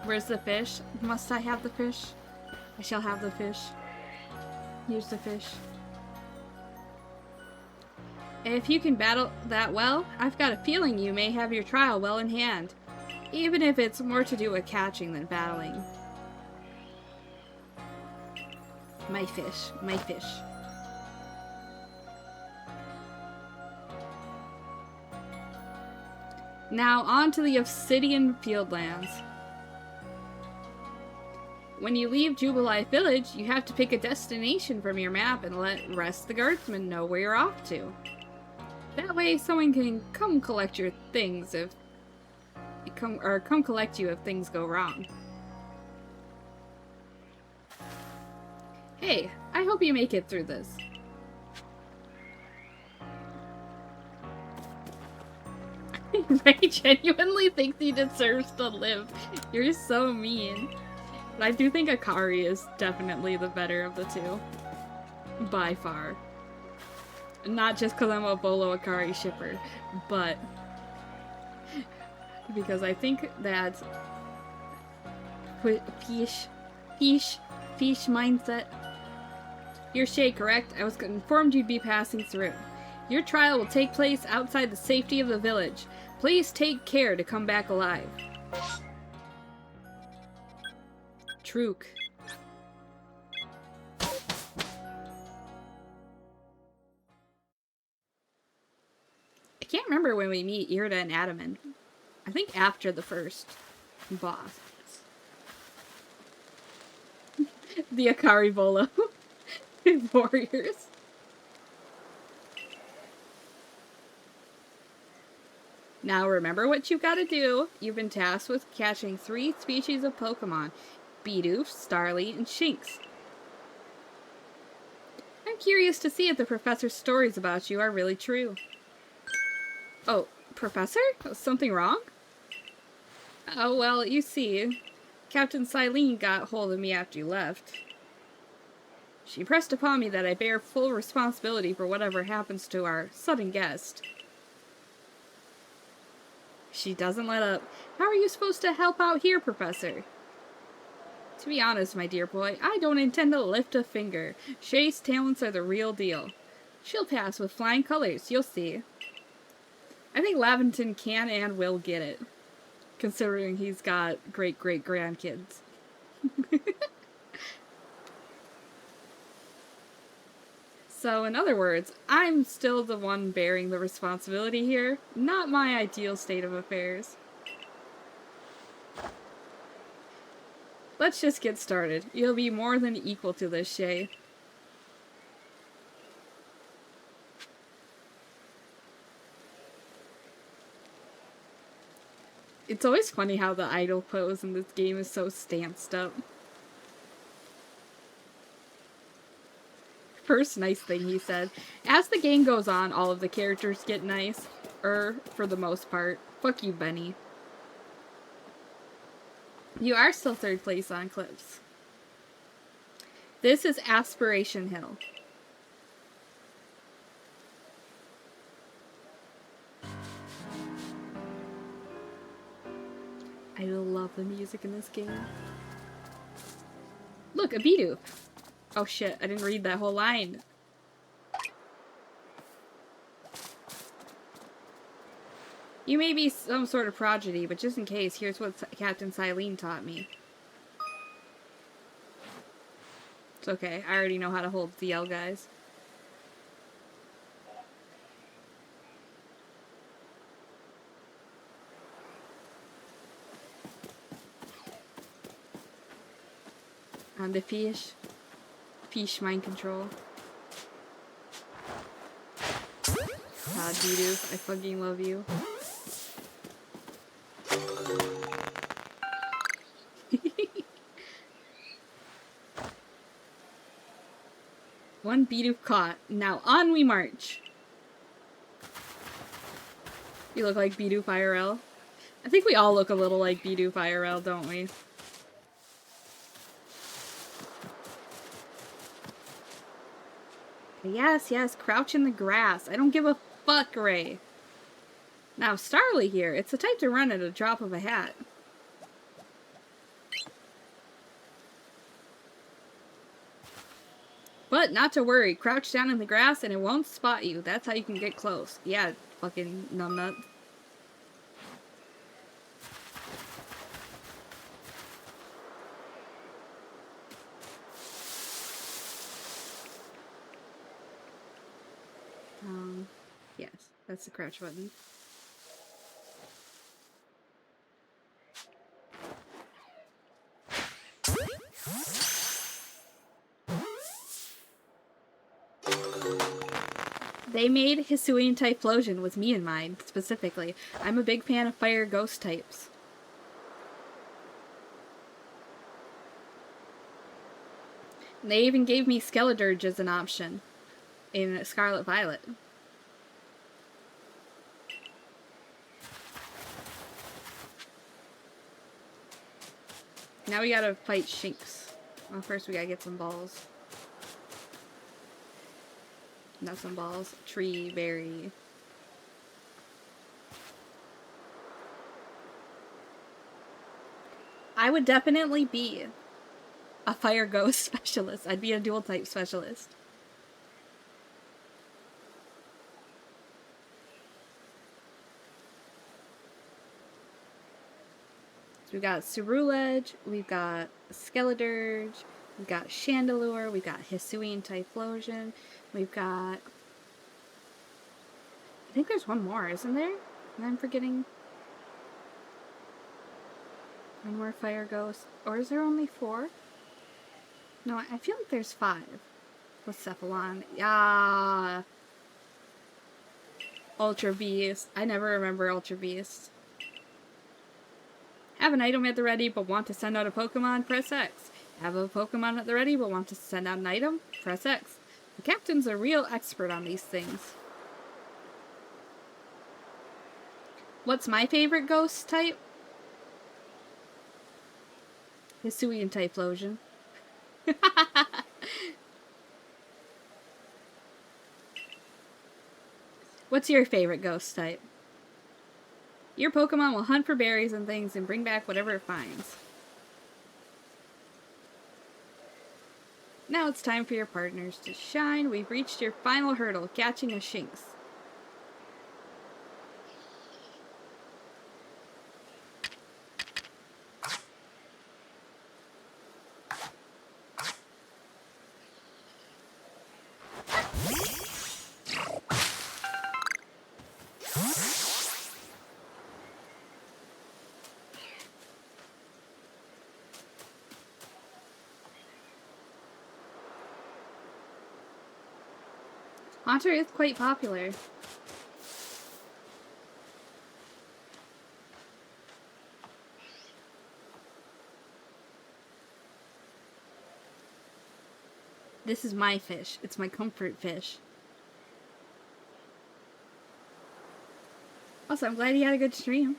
Where's the fish? Must I have the fish? I shall have the fish. Here's the fish. If you can battle that well, I've got a feeling you may have your trial well in hand. Even if it's more to do with catching than battling. My fish. My fish. Now on to the Obsidian Fieldlands. When you leave Jubilife Village, you have to pick a destination from your map and let rest the guardsmen know where you're off to. That way someone can come collect your things if come collect you if things go wrong. Hey, I hope you make it through this. Ray genuinely thinks he deserves to live. You're so mean. But I do think Akari is definitely the better of the two. By far. Not just because I'm a Bolo Akari shipper, but because I think that fish mindset. You're Shay, correct? I was informed you'd be passing through. Your trial will take place outside the safety of the village. Please take care to come back alive. Truk. I can't remember when we meet Irida and Adaman. I think after the first boss. The Akari Bolo. Warriors. Now remember what you've got to do. You've been tasked with catching 3 species of Pokemon. Bidoof, Starly, and Shinx. I'm curious to see if the professor's stories about you are really true. Oh, Professor? Something wrong? Oh, well, you see, Captain Silene got hold of me after you left. She pressed upon me that I bear full responsibility for whatever happens to our sudden guest. She doesn't let up. How are you supposed to help out here, Professor? To be honest, my dear boy, I don't intend to lift a finger. Shay's talents are the real deal. She'll pass with flying colors, you'll see. I think Laventon can and will get it, considering he's got great-great-grandkids. So, in other words, I'm still the one bearing the responsibility here, not my ideal state of affairs. Let's just get started. You'll be more than equal to this, Shay. It's always funny how the idle pose in this game is so stanced up. First nice thing he said. As the game goes on, all of the characters get nice. For the most part. Fuck you, Benny. You are still 3rd place on Clips. This is Aspiration Hill. I love the music in this game. Look, a Bidoof. Oh shit, I didn't read that whole line. You may be some sort of prodigy, but just in case, here's what Captain Silene taught me. It's okay, I already know how to hold DL, guys. On the fish. Fish mind control. God, Bidoof, I fucking love you. One Bidoof caught. Now on we march. You look like Bidoof IRL. I think we all look a little like Bidoof IRL, don't we? Yes, yes, crouch in the grass. I don't give a fuck, Ray. Now, Starly here, it's the type to run at a drop of a hat. But not to worry, crouch down in the grass and it won't spot you. That's how you can get close. Yeah, fucking numbnut. Yes, that's the crouch button. They made Hisuian Typhlosion with me in mind, specifically. I'm a big fan of fire ghost types. And they even gave me Skeledirge as an option in Scarlet Violet. Now we gotta fight Shinx. Well, first we gotta get some balls. Not some balls. Tree, berry. I would definitely be a fire ghost specialist. I'd be a dual type specialist. So we've got Ceruledge, we've got Skeledirge, we've got Chandelure, we've got Hisuian Typhlosion, we've got... I think there's one more, isn't there? And I'm forgetting... One more fire ghost. Or is there only 4? No, I feel like there's 5. With Cephalon. Yeah. Ultra Beast. I never remember Ultra Beast. Have an item at the ready but want to send out a Pokemon? Press X. Have a Pokemon at the ready but want to send out an item? Press X. The captain's a real expert on these things. What's my favorite ghost type? Hisuian Typhlosion. What's your favorite ghost type? Your Pokemon will hunt for berries and things and bring back whatever it finds. Now it's time for your partners to shine. We've reached your final hurdle, catching a Shinx. Haunter is quite popular. This is my fish. It's my comfort fish. Also, I'm glad you had a good stream.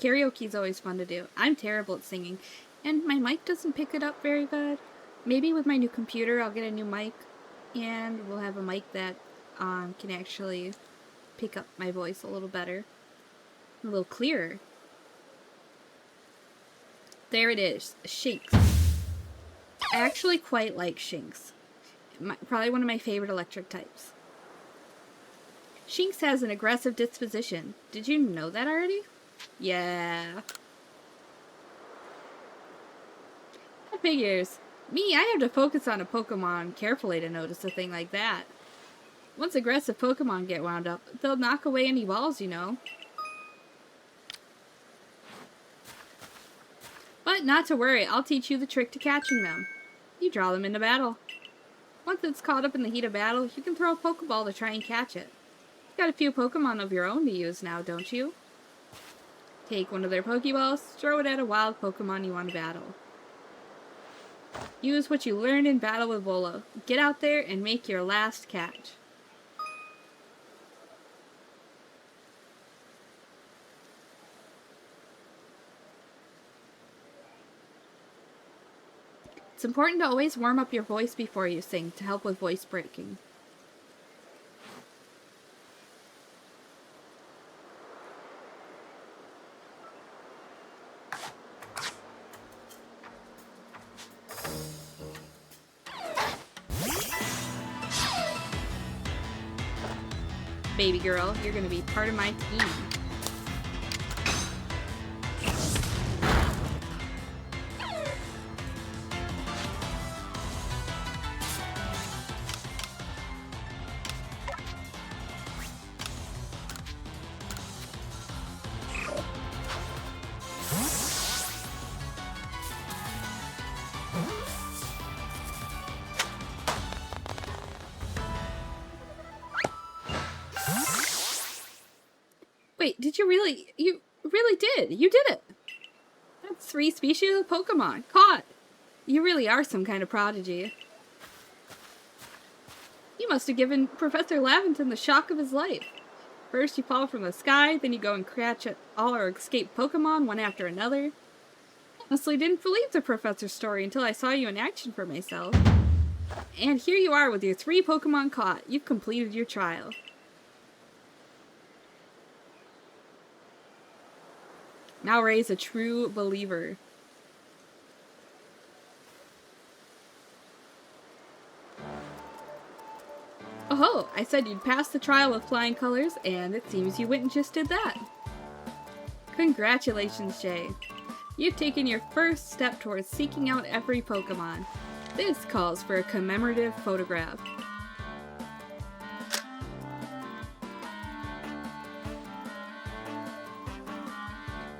Karaoke's always fun to do. I'm terrible at singing, and my mic doesn't pick it up very good. Maybe with my new computer, I'll get a new mic, and we'll have a mic that can actually pick up my voice a little better, a little clearer. There it is, Shinx. I actually quite like Shinx. Probably one of my favorite electric types. Shinx has an aggressive disposition. Did you know that already? Yeah. That figures. Me, I have to focus on a Pokemon carefully to notice a thing like that. Once aggressive Pokemon get wound up, they'll knock away any balls, you know. But not to worry, I'll teach you the trick to catching them. You draw them into battle. Once it's caught up in the heat of battle, you can throw a Pokeball to try and catch it. You've got a few Pokemon of your own to use now, don't you? Take one of their Pokeballs, throw it at a wild Pokemon you want to battle. Use what you learned in battle with Volo. Get out there and make your last catch. It's important to always warm up your voice before you sing to help with voice breaking. Baby girl, you're gonna be part of my team. Wait, did you really? You really did. You did it. That's 3 species of Pokemon caught. You really are some kind of prodigy. You must have given Professor Laventon the shock of his life. First you fall from the sky, then you go and catch all our escaped Pokemon one after another. I honestly didn't believe the professor's story until I saw you in action for myself. And here you are with your 3 Pokemon caught. You've completed your trial. Now Ray's a true believer. Oh, I said you'd pass the trial with flying colors, and it seems you went and just did that. Congratulations, Jay. You've taken your first step towards seeking out every Pokemon. This calls for a commemorative photograph.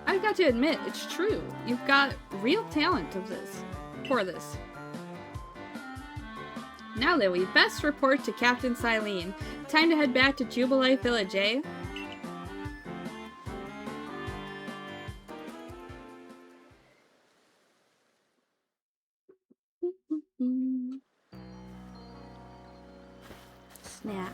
I've got to admit, it's true. You've got real talent for this. Now then, we best report to Captain Silene. Time to head back to Jubilee Village, eh? Snack.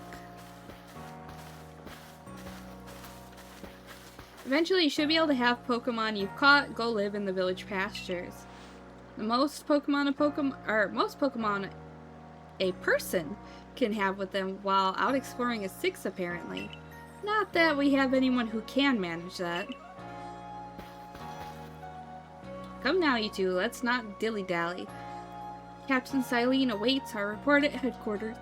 Eventually, you should be able to have Pokemon you've caught go live in the village pastures. Most Pokemon a person can have with them while out exploring is 6, apparently. Not that we have anyone who can manage that. Come now, you two, let's not dilly-dally. Captain Silene awaits our report at headquarters.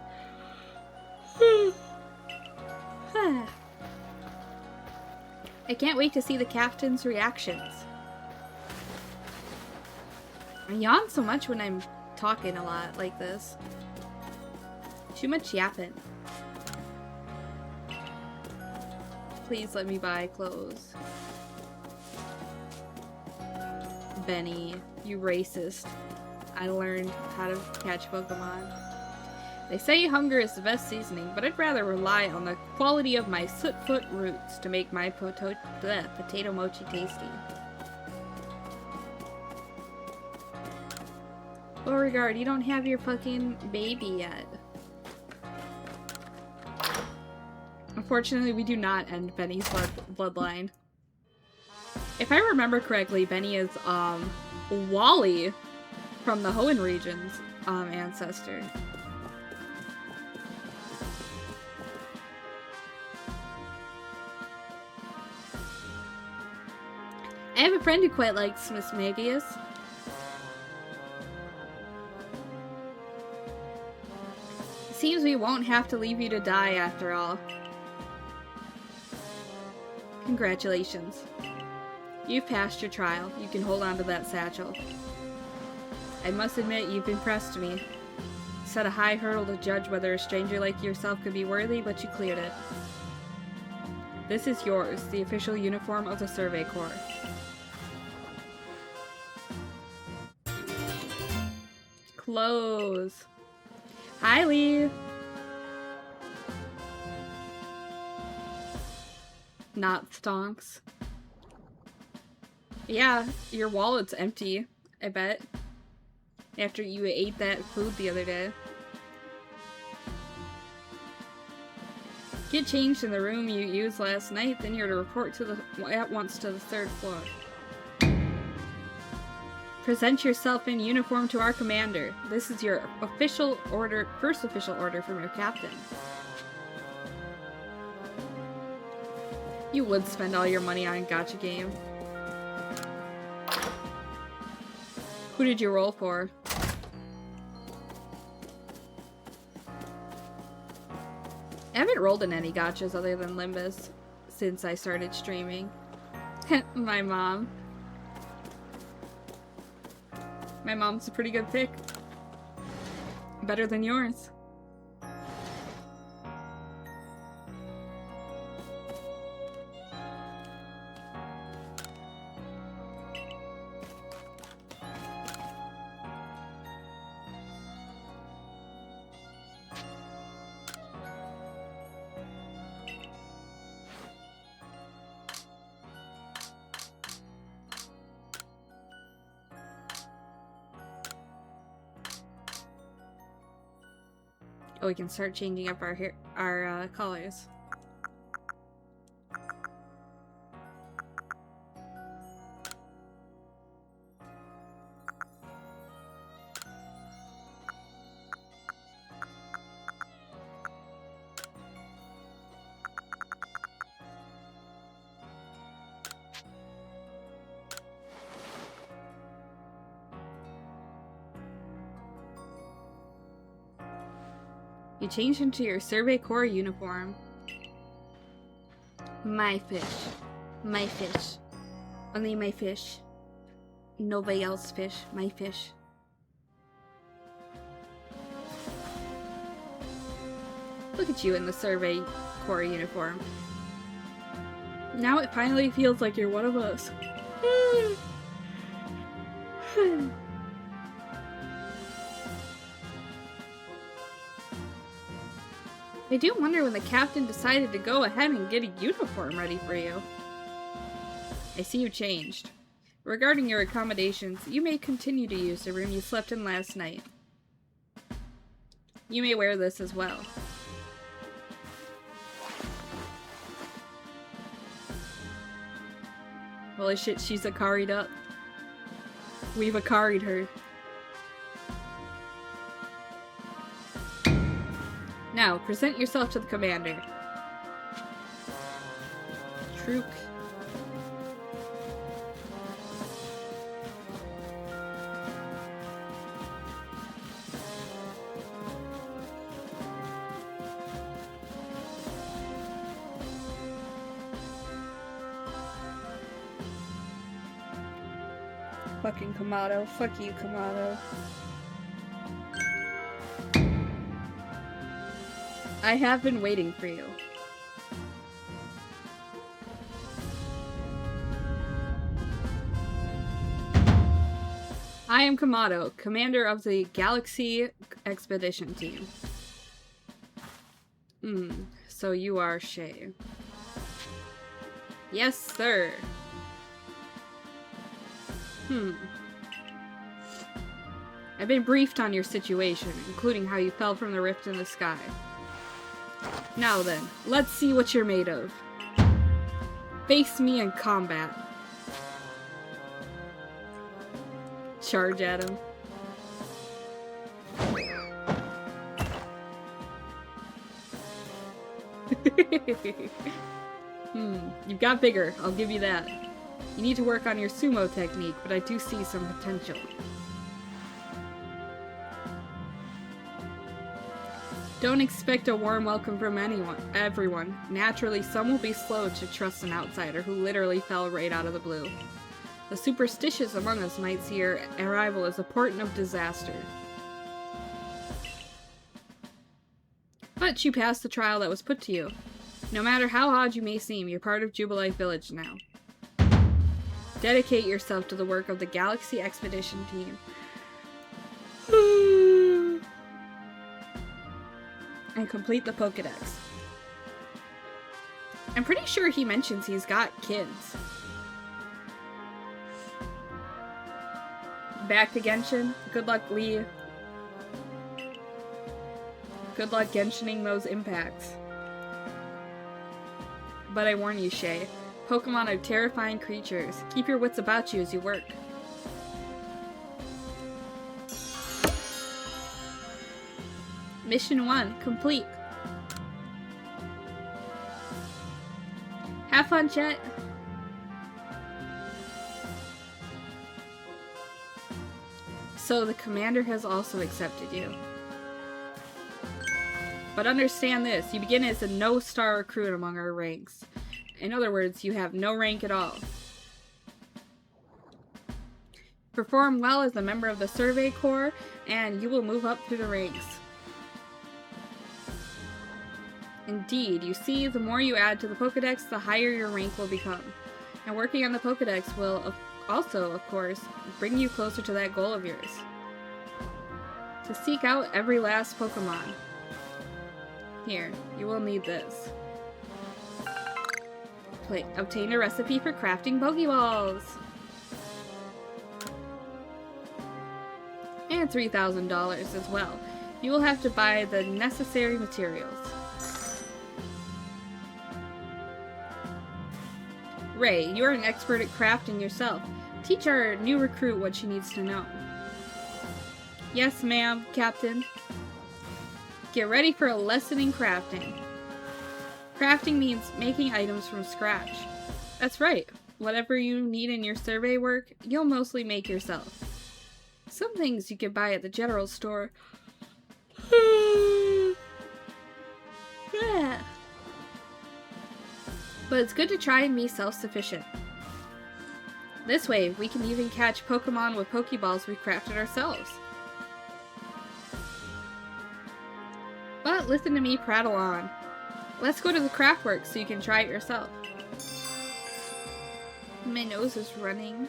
I can't wait to see the captain's reactions. I yawn so much when I'm talking a lot like this. Too much yapping. Please let me buy clothes. Benny, you racist. I learned how to catch Pokemon. They say hunger is the best seasoning, but I'd rather rely on the quality of my soot-foot roots to make my potato mochi tasty. Beauregard, you don't have your fucking baby yet. Unfortunately, we do not end Benny's bloodline. If I remember correctly, Benny is, Wally from the Hoenn region's, ancestor. I have a friend who quite likes Miss Magius. Seems we won't have to leave you to die after all. Congratulations. You've passed your trial. You can hold on to that satchel. I must admit, you've impressed me. Set a high hurdle to judge whether a stranger like yourself could be worthy, but you cleared it. This is yours, the official uniform of the Survey Corps. Clothes. Hi, Lee. Not stonks. Yeah, your wallet's empty, I bet. After you ate that food the other day. Get changed in the room you used last night, then you're to report at once to the 3rd floor. Present yourself in uniform to our commander. This is your official order, first official order from your captain. You would spend all your money on a gacha game. Who did you roll for? I haven't rolled in any gachas other than Limbus since I started streaming. My mom. My mom's a pretty good pick. Better than yours. Oh, we can start changing up our colors. You change into your Survey Corps uniform. My fish. My fish. Only my fish. Nobody else's fish. My fish. Look at you in the Survey Corps uniform. Now it finally feels like you're one of us. I do wonder when the captain decided to go ahead and get a uniform ready for you. I see you changed. Regarding your accommodations, you may continue to use the room you slept in last night. You may wear this as well. Holy shit, she's Akari'd up. We've Akari'd her. Now, present yourself to the commander. Troop. Fucking Kamado. Fuck you, Kamado. I have been waiting for you. I am Kamado, commander of the Galaxy Expedition Team. So you are Shay. Yes, sir. I've been briefed on your situation, including how you fell from the rift in the sky. Now then, let's see what you're made of. Face me in combat. Charge at him. You've got bigger, I'll give you that. You need to work on your sumo technique, but I do see some potential. Don't expect a warm welcome from everyone. Naturally, some will be slow to trust an outsider who literally fell right out of the blue. The superstitious among us might see your arrival as a portent of disaster. But you passed the trial that was put to you. No matter how odd you may seem, you're part of Jubilife Village now. Dedicate yourself to the work of the Galaxy Expedition Team. And complete the Pokédex. I'm pretty sure he mentions he's got kids. Back to Genshin. Good luck, Lee. Good luck Genshining those impacts. But I warn you, Shay. Pokemon are terrifying creatures. Keep your wits about you as you work. Mission 1 complete. Have fun, chat. So the commander has also accepted you. But understand this, you begin as a no-star recruit among our ranks. In other words, you have no rank at all. Perform well as a member of the Survey Corps, and you will move up through the ranks. Indeed, you see, the more you add to the Pokédex, the higher your rank will become. And working on the Pokédex will also, of course, bring you closer to that goal of yours. To seek out every last Pokemon. Here, you will need this. Obtain a recipe for crafting Pokeballs! And $3,000 as well. You will have to buy the necessary materials. Ray, you are an expert at crafting yourself. Teach our new recruit what she needs to know. Yes, ma'am, Captain. Get ready for a lesson in crafting. Crafting means making items from scratch. That's right. Whatever you need in your survey work, you'll mostly make yourself. Some things you can buy at the general store. Yeah. But it's good to try and be self-sufficient. This way, we can even catch Pokemon with Pokeballs we crafted ourselves. But listen to me prattle on. Let's go to the craftworks so you can try it yourself. My nose is running.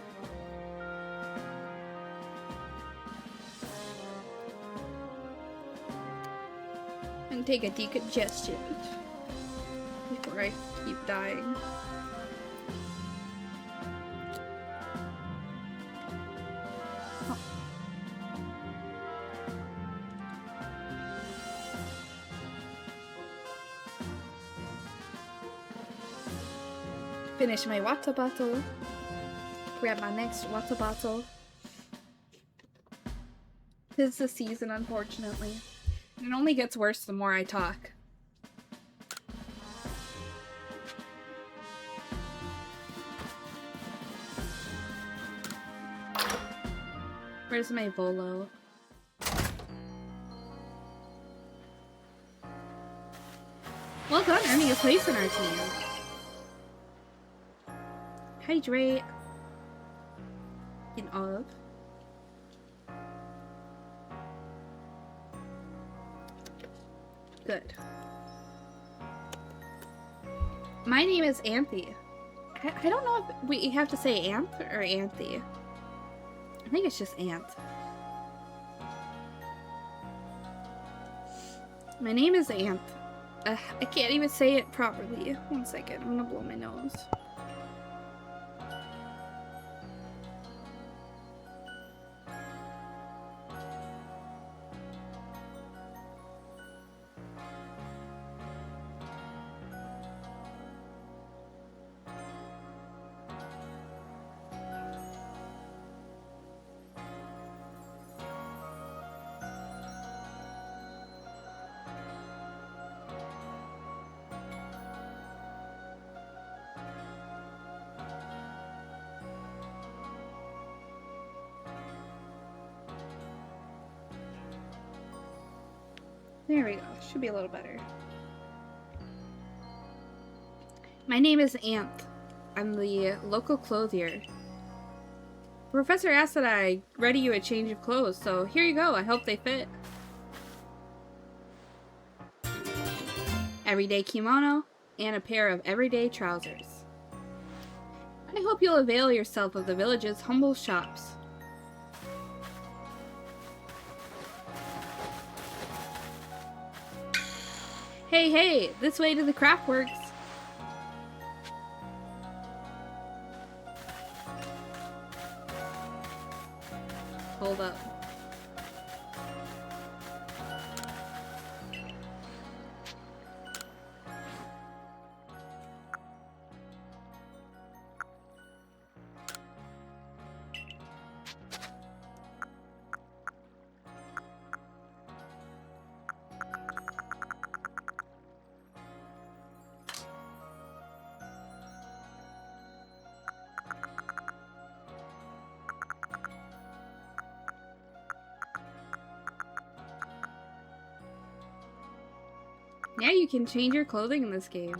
And take a decongestion before I keep dying. Oh. Finish my water bottle. Grab my next water bottle. 'Tis the season, unfortunately. It only gets worse the more I talk. Where's my Volo? Well done earning a place in our team. Hydrate. In olive. Good. My name is Anthe. I don't know if we have to say Anth or Anthe. I think it's just Anth. My name is Anth. I can't even say it properly. One second, I'm gonna blow my nose. There we go. Should be a little better. My name is Anth. I'm the local clothier. Professor asked that I ready you a change of clothes, so here you go. I hope they fit. Everyday kimono and a pair of everyday trousers. I hope you'll avail yourself of the village's humble shops. Hey, hey, this way to the craftworks. Hold up. Yeah, you can change your clothing in this game.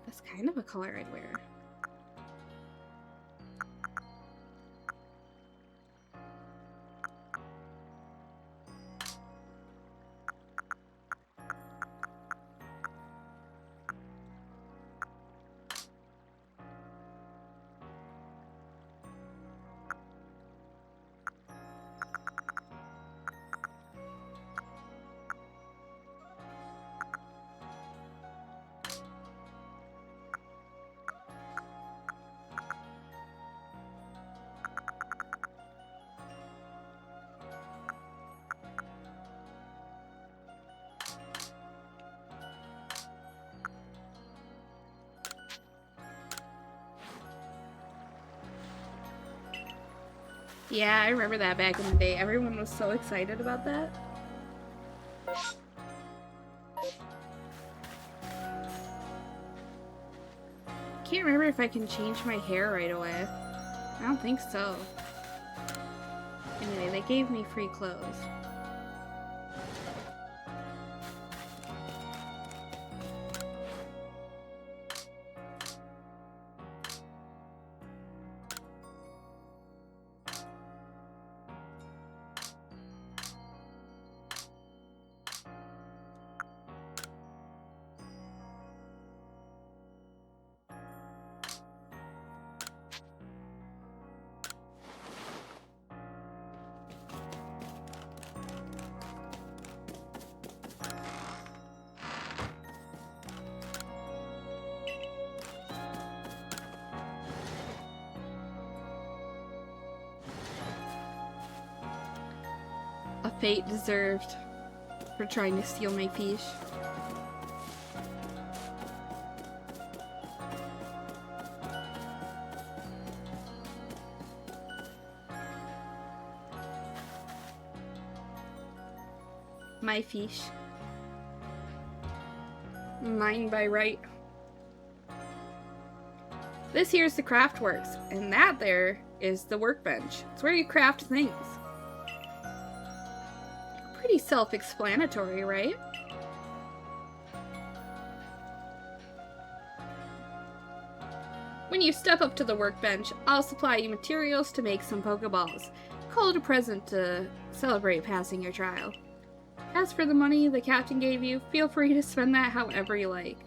That's kind of a color I'd wear. Yeah, I remember that back in the day. Everyone was so excited about that. Can't remember if I can change my hair right away. I don't think so. Anyway, they gave me free clothes. A fate deserved for trying to steal my fish. My fish. Mine by right. This here's the craft works, and that there is the workbench. It's where you craft things. Pretty self-explanatory, right? When you step up to the workbench, I'll supply you materials to make some Pokeballs. Call it a present to celebrate passing your trial. As for the money the captain gave you, feel free to spend that however you like.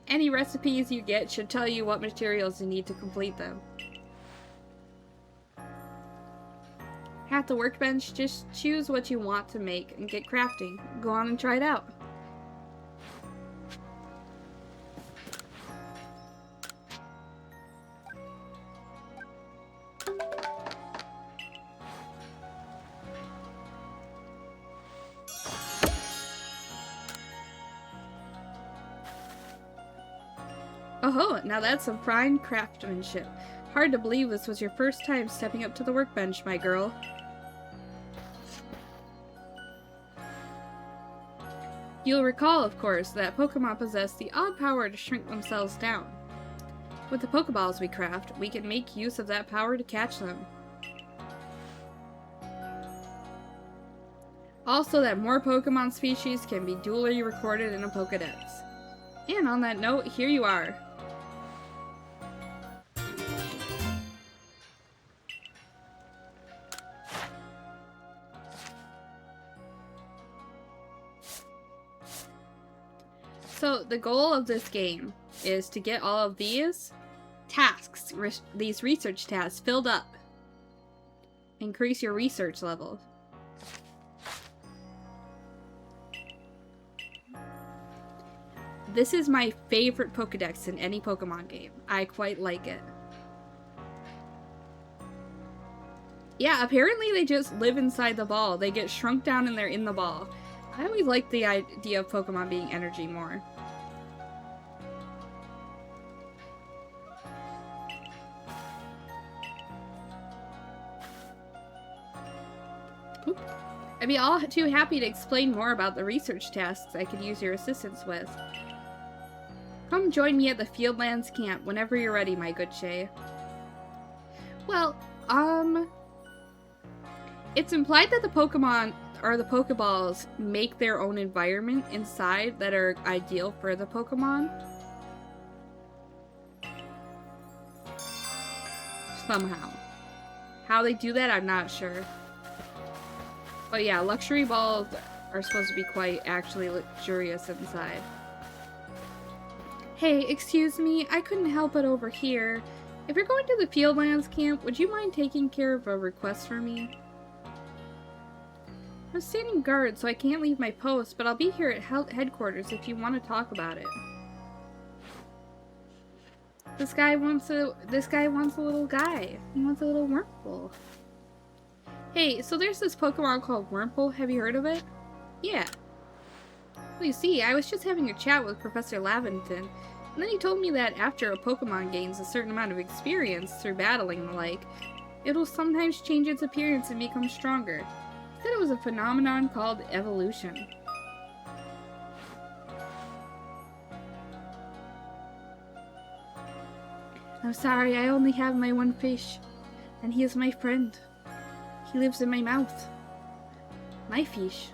Any recipes you get should tell you what materials you need to complete them. At the workbench, just choose what you want to make and get crafting. Go on and try it out. Oh, now that's some fine craftsmanship. Hard to believe this was your first time stepping up to the workbench, my girl. You'll recall, of course, that Pokemon possess the odd power to shrink themselves down. With the Pokeballs we craft, we can make use of that power to catch them. Also, that more Pokemon species can be duly recorded in a Pokedex. And on that note, here you are. So the goal of this game is to get all of these tasks, these research tasks filled up. Increase your research level. This is my favorite Pokedex in any Pokemon game. I quite like it. Yeah, apparently they just live inside the ball. They get shrunk down and they're in the ball. I always like the idea of Pokemon being energy more. Oop. I'd be all too happy to explain more about the research tasks I could use your assistance with. Come join me at the Fieldlands camp whenever you're ready, my good Shay. Well, it's implied that the the Pokeballs make their own environment inside that are ideal for the Pokemon. Somehow. How they do that, I'm not sure. But yeah, luxury balls are supposed to be quite actually luxurious inside. Hey, excuse me, I couldn't help it over here. If you're going to the Fieldlands camp, would you mind taking care of a request for me? I'm standing guard, so I can't leave my post, but I'll be here at headquarters if you want to talk about it. This guy wants a little guy. He wants a little Wurmple. Hey, so there's this Pokemon called Wurmple. Have you heard of it? Yeah. Well, you see, I was just having a chat with Professor Lavington, and then he told me that after a Pokemon gains a certain amount of experience through battling and the like, it'll sometimes change its appearance and become stronger. He said it was a phenomenon called evolution. I'm sorry, I only have my one fish, and he is my friend. He lives in my mouth. My fish.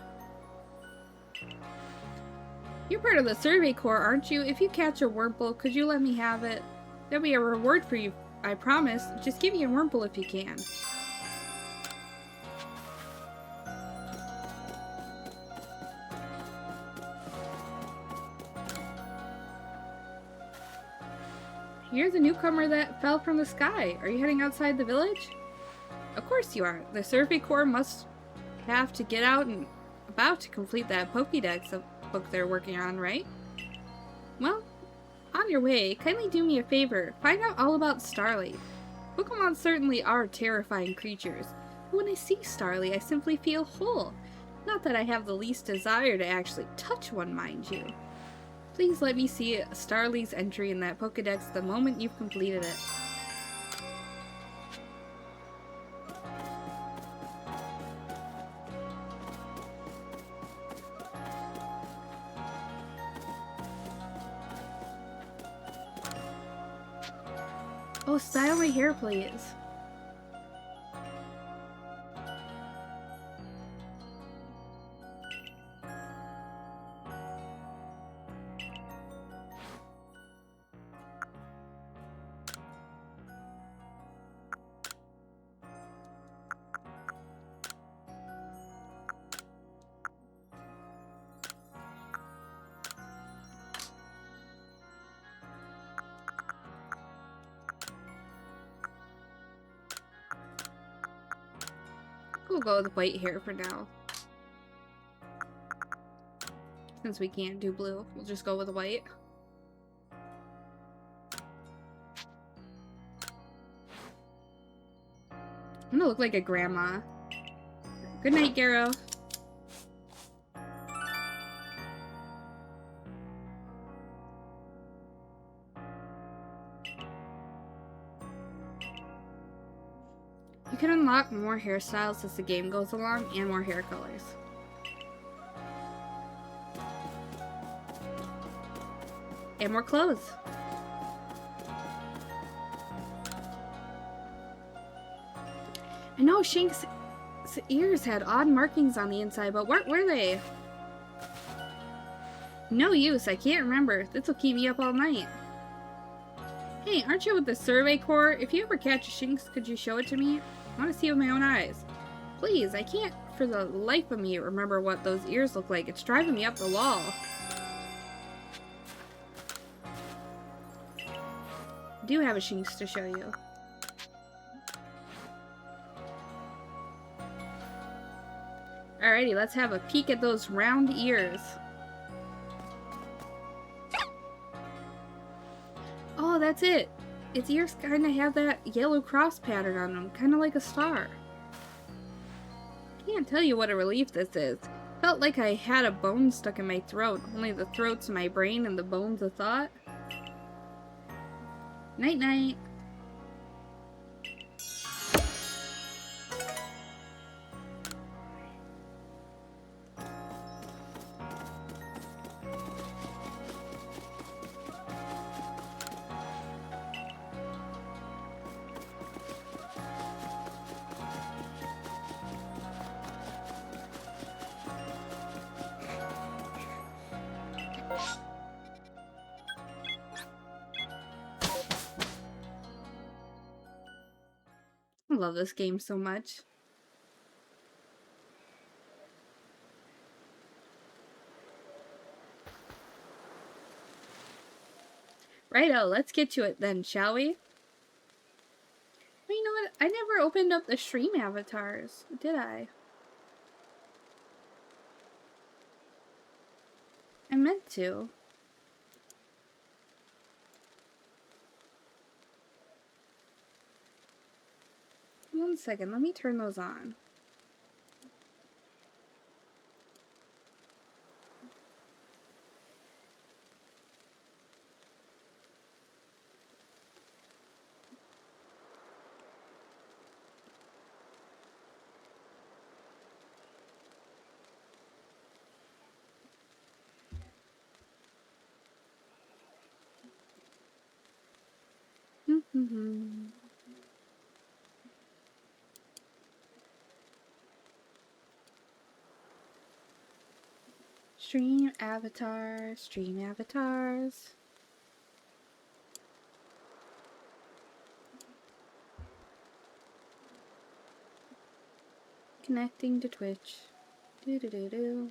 You're part of the Survey Corps, aren't you? If you catch a Wurmple, could you let me have it? There'll be a reward for you, I promise. Just give me a Wurmple if you can. You're the newcomer that fell from the sky. Are you heading outside the village? Of course you are. The Survey Corps must have to get out and about to complete that Pokédex book they're working on, right? Well, on your way, kindly do me a favor. Find out all about Starly. Pokemon certainly are terrifying creatures, but when I see Starly, I simply feel whole. Not that I have the least desire to actually touch one, mind you. Please let me see Starly's entry in that Pokédex the moment you've completed it. Oh, style my hair, please. We'll go with white hair for now. Since we can't do blue, we'll just go with white. I'm gonna look like a grandma. Good night, Garo. You can unlock more hairstyles as the game goes along and more hair colors. And more clothes. I know Shank's ears had odd markings on the inside, but what were they? No use, I can't remember. This'll keep me up all night. Hey, aren't you with the Survey Corps? If you ever catch a Shinx, could you show it to me? I want to see it with my own eyes. Please, I can't for the life of me remember what those ears look like. It's driving me up the wall. I do have a Shinx to show you. Alrighty, let's have a peek at those round ears. Oh, that's it. Its ears kind of have that yellow cross pattern on them, kind of like a star. Can't tell you what a relief this is. Felt like I had a bone stuck in my throat, only the throat's my brain and the bone's a thought. Night-night. love this game so much. Righto, let's get to it then, shall we? Well, you know what? I never opened up the stream avatars, did I? I meant to. One second, let me turn those on. Stream avatars, stream avatars. Connecting to Twitch. Do do do do.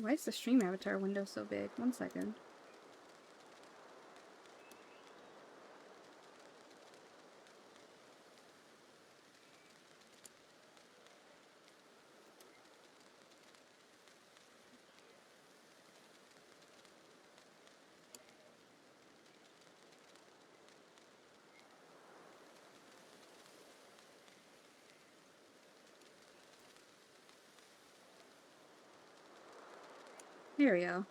Why is the stream avatar window so big? One second. There we go.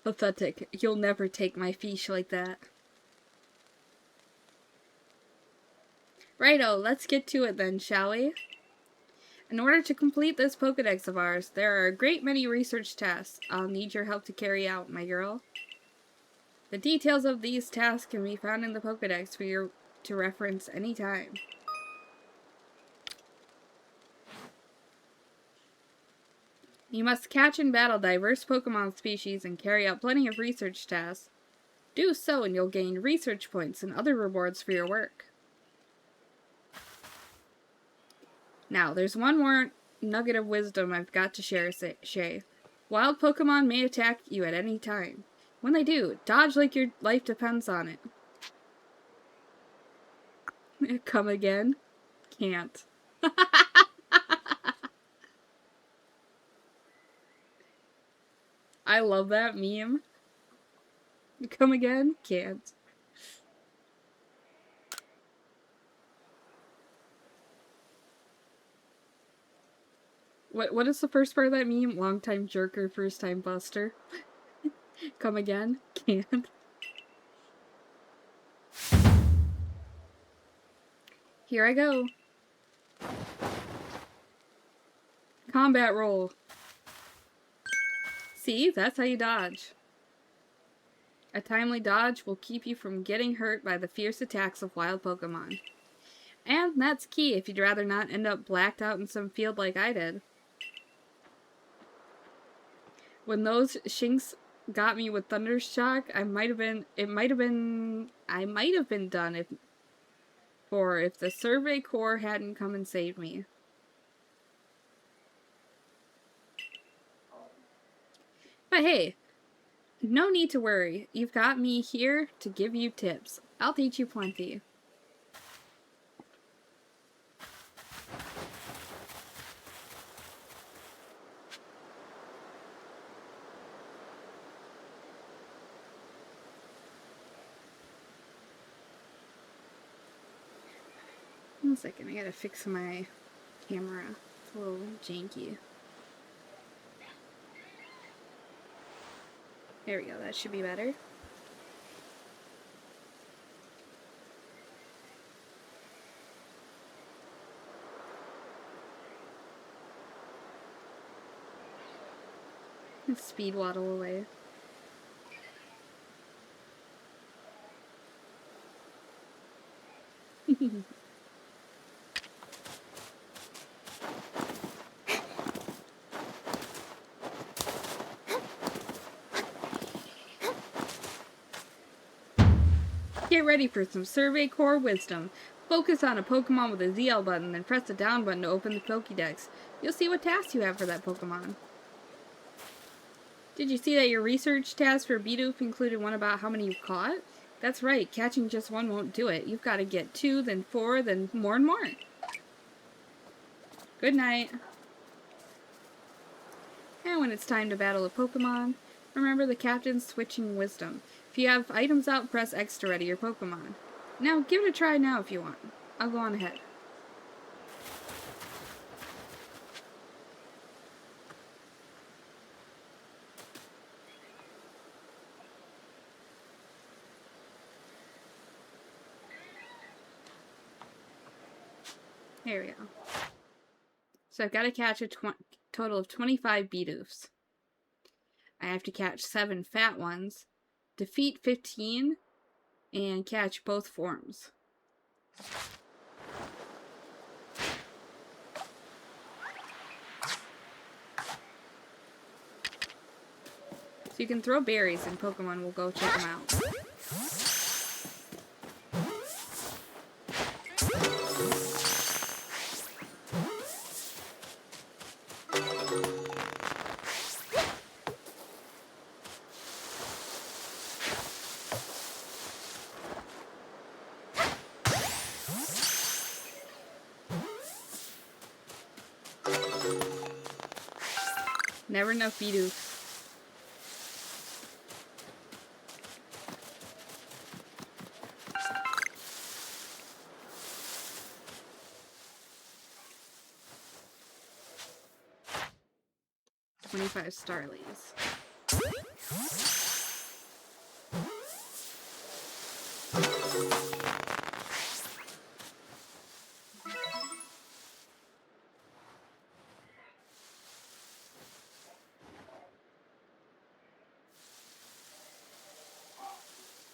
Pathetic. You'll never take my fish like that. Righto, let's get to it then, shall we? In order to complete this Pokedex of ours, there are a great many research tasks I'll need your help to carry out, my girl. The details of these tasks can be found in the Pokedex for you to reference anytime. You must catch and battle diverse Pokemon species and carry out plenty of research tasks. Do so and you'll gain research points and other rewards for your work. Now, there's one more nugget of wisdom I've got to share, Shay. Wild Pokemon may attack you at any time. When they do, dodge like your life depends on it. Come again? Can't. I love that meme. Come again? Can't. What is the first part of that meme? Long time jerker, first time buster. Come again? Can't. Here I go. Combat roll. See? That's how you dodge. A timely dodge will keep you from getting hurt by the fierce attacks of wild Pokemon. And that's key if you'd rather not end up blacked out in some field like I did. When those Shinx got me with Thundershock, I might have been done if the Survey Corps hadn't come and saved me. But hey, no need to worry. You've got me here to give you tips. I'll teach you plenty. One second, I gotta fix my camera. It's a little janky. There we go, that should be better. Speed waddle away. Get ready for some Survey Core Wisdom. Focus on a Pokemon with a ZL button, then press the down button to open the Pokédex. You'll see what tasks you have for that Pokemon. Did you see that your research task for Bidoof included one about how many you've caught? That's right, catching just one won't do it. You've got to get 2, then 4, then more and more. Good night. And when it's time to battle a Pokemon, remember the captain's switching wisdom. If you have items out, press X to ready your Pokemon. Now, give it a try now if you want. I'll go on ahead. There we go. So I've got to catch a total of 25 Bidoofs. I have to catch 7 fat ones, defeat 15, and catch both forms. So you can throw berries and Pokemon will go check them out. Never enough Bidoof. $25 Starlies.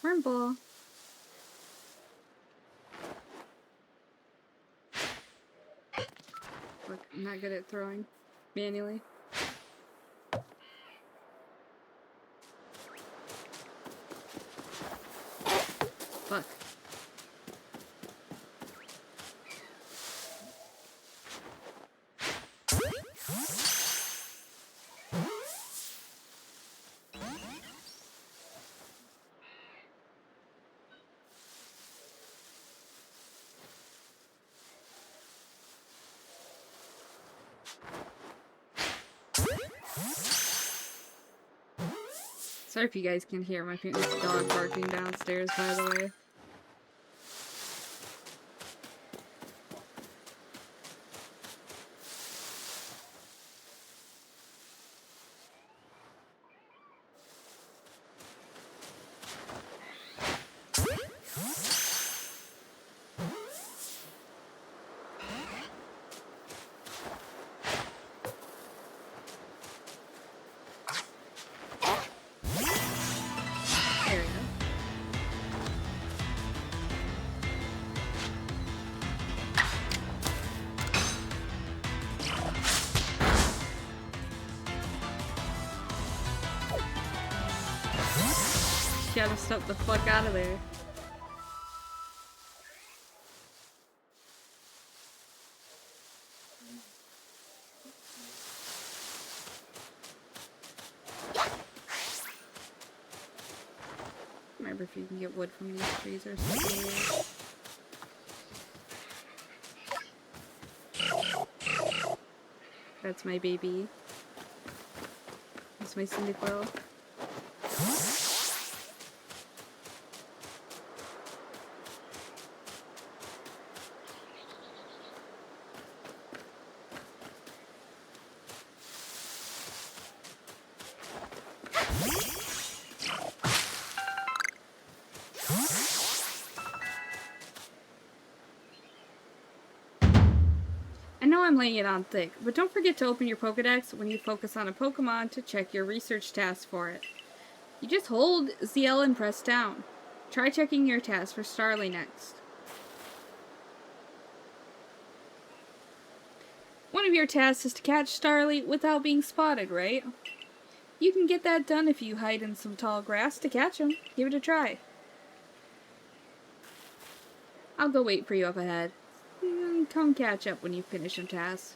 Wormball. Look, I'm not good at throwing manually. Fuck. Sorry if you guys can hear my dog barking downstairs, by the way. Gotta step the fuck out of there. Remember if you can get wood from these trees or something. That's my baby. That's my Cyndaquil. know I'm laying it on thick, but don't forget to open your Pokedex when you focus on a Pokemon to check your research task for it. You just hold ZL and press down. Try checking your task for Starly next. One of your tasks is to catch Starly without being spotted, right? You can get that done if you hide in some tall grass to catch him. Give it a try. I'll go wait for you up ahead. Come catch up when you finish some tasks.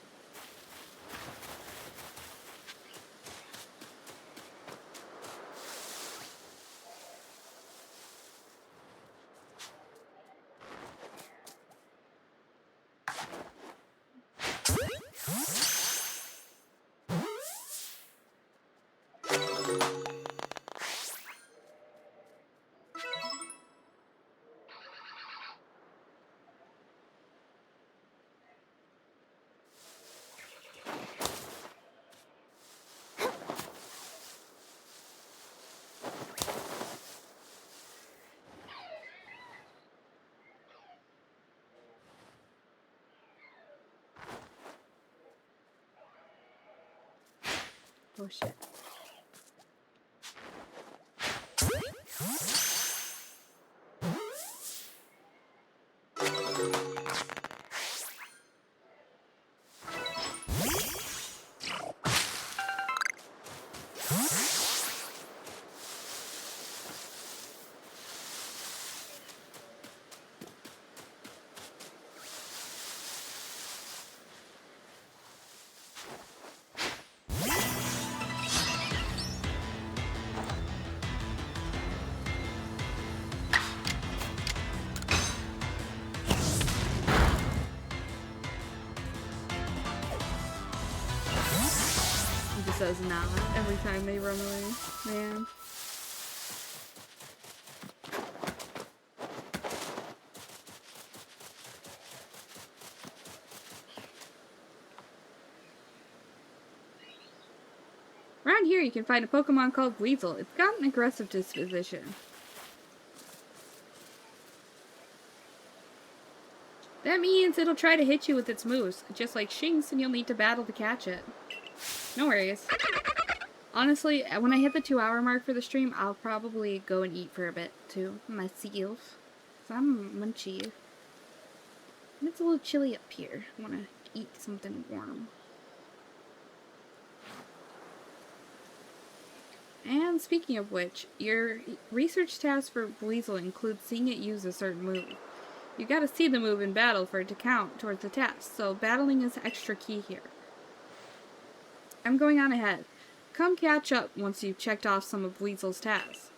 Oh shit. He just says nah every time they run away. Man. Around here you can find a Pokemon called Weasel. It's got an aggressive disposition. That means it'll try to hit you with its moves, just like Shinx, and you'll need to battle to catch it. No worries. Honestly, when I hit the 2-hour mark for the stream, I'll probably go and eat for a bit, too. Myself. 'Cause I'm munchy. And it's a little chilly up here. I want to eat something warm. And speaking of which, your research task for Weasel includes seeing it use a certain move. You gotta see the move in battle for it to count towards the task, so battling is extra key here. I'm going on ahead. Come catch up once you've checked off some of Weasel's tasks.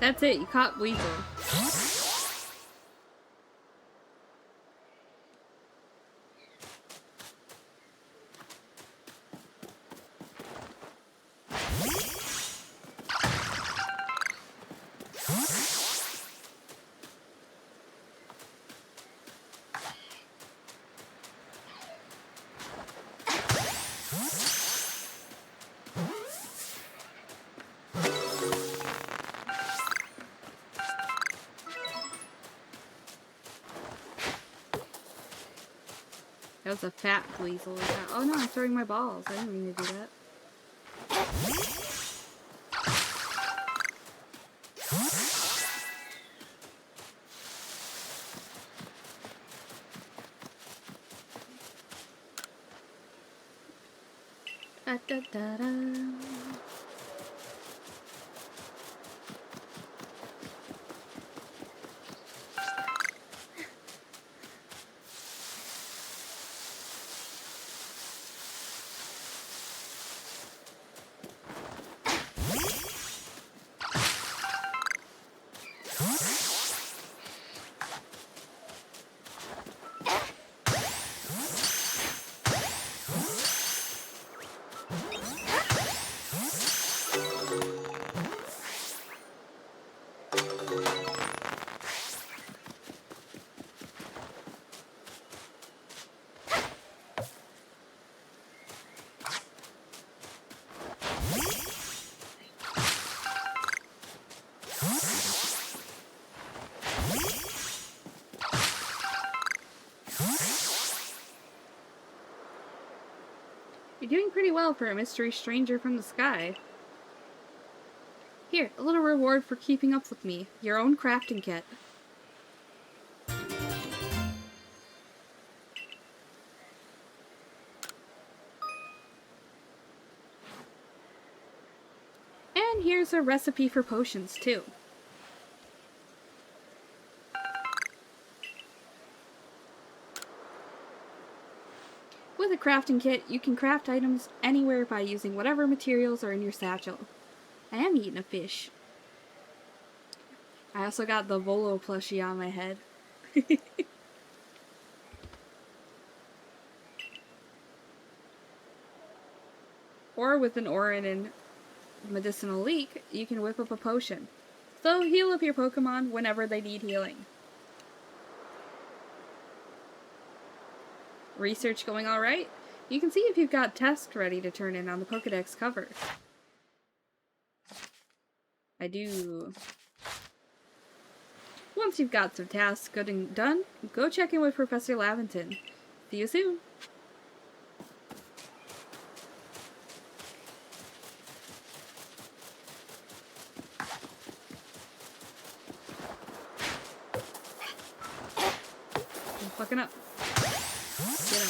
That's it, you caught Weasel. That was a fat Weasel. Oh no, I'm throwing my balls. I didn't mean to do that. Da, da, da, da. You're doing pretty well for a mystery stranger from the sky. Here, a little reward for keeping up with me. Your own crafting kit. And here's a recipe for potions, too. With a crafting kit, you can craft items anywhere by using whatever materials are in your satchel. I am eating a fish. I also got the Volo plushie on my head. Or with an Orin and medicinal leek, you can whip up a potion. So heal up your Pokemon whenever they need healing. Research going alright? You can see if you've got tasks ready to turn in on the Pokedex cover. I do. Once you've got some tasks good and done, go check in with Professor Laventon. See you soon! I'm fucking up. Get him.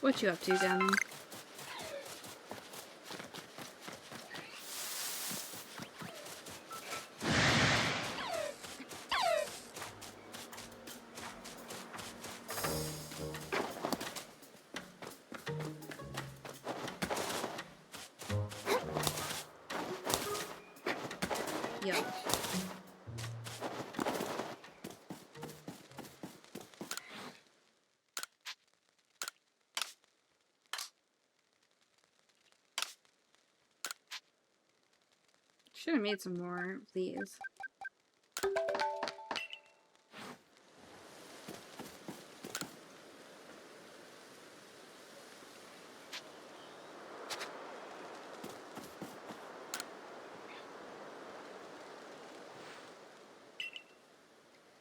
What you up to, Damon? Yo. Should have made some more of these.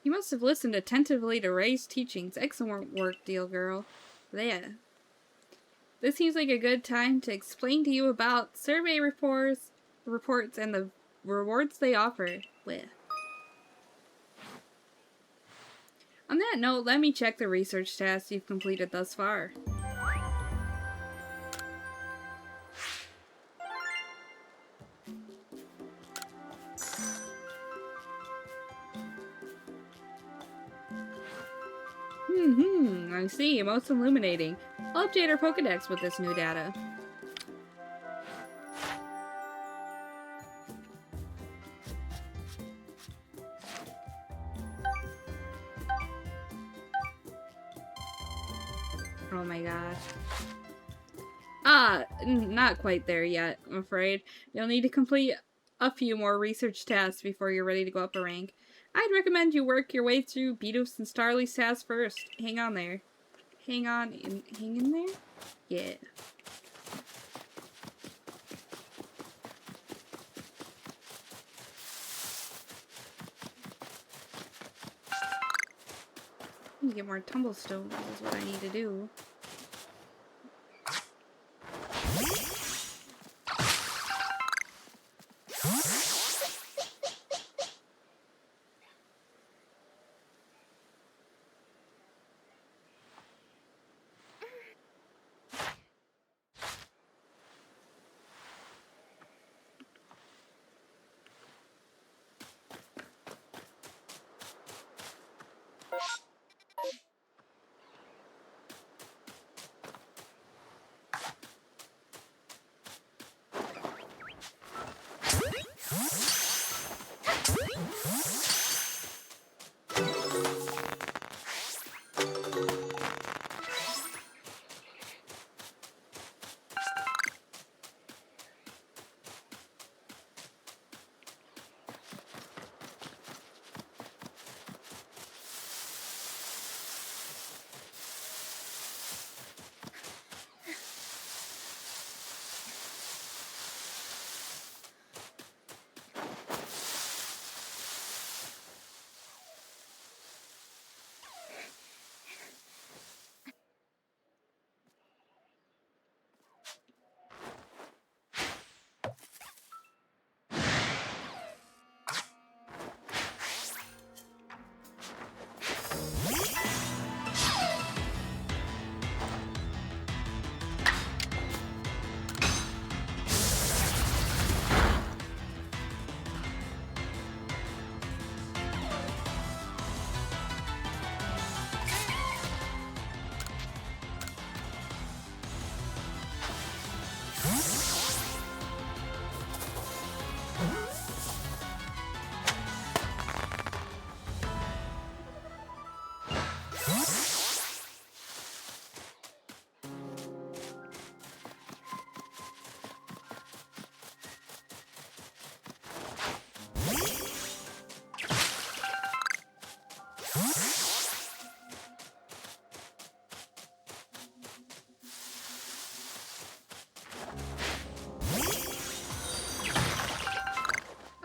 You must have listened attentively to Ray's teachings. Excellent work, Deal Girl. There. This seems like a good time to explain to you about survey reports and the rewards they offer. Blech. On that note, let me check the research tasks you've completed thus far. I see. Most illuminating. I'll update our Pokedex with this new data. Oh my gosh. Not quite there yet, I'm afraid. You'll need to complete a few more research tasks before you're ready to go up a rank. I'd recommend you work your way through Beedus and Starly's tasks first. Hang on there. Hang in there? Yeah. I need to get more tumblestones is what I need to do.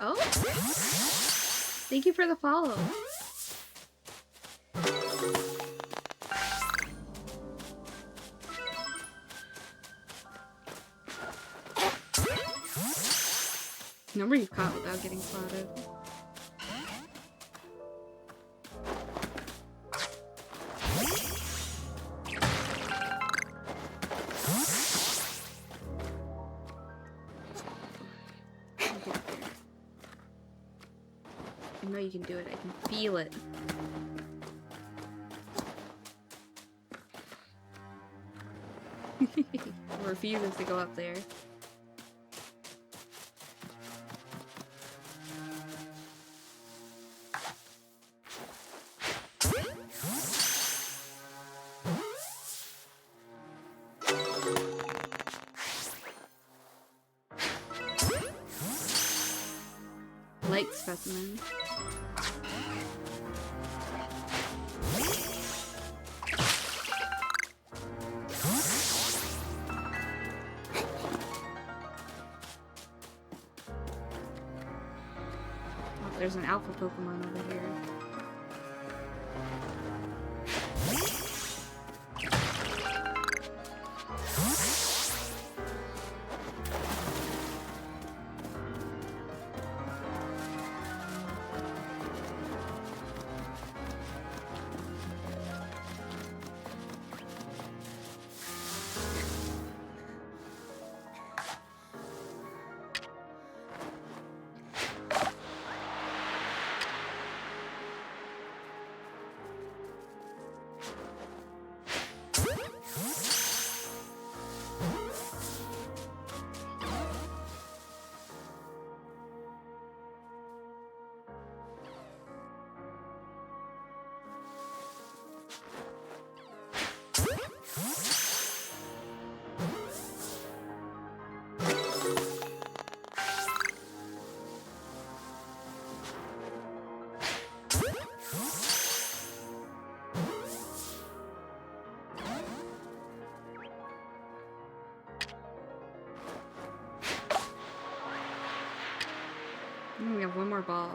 Oh, thank you for the follow. Number you've caught without getting spotted. I know you can do it. I can feel it. Refuses to go up there. Light specimen. Oh, there's an alpha Pokemon over here. We have one more ball.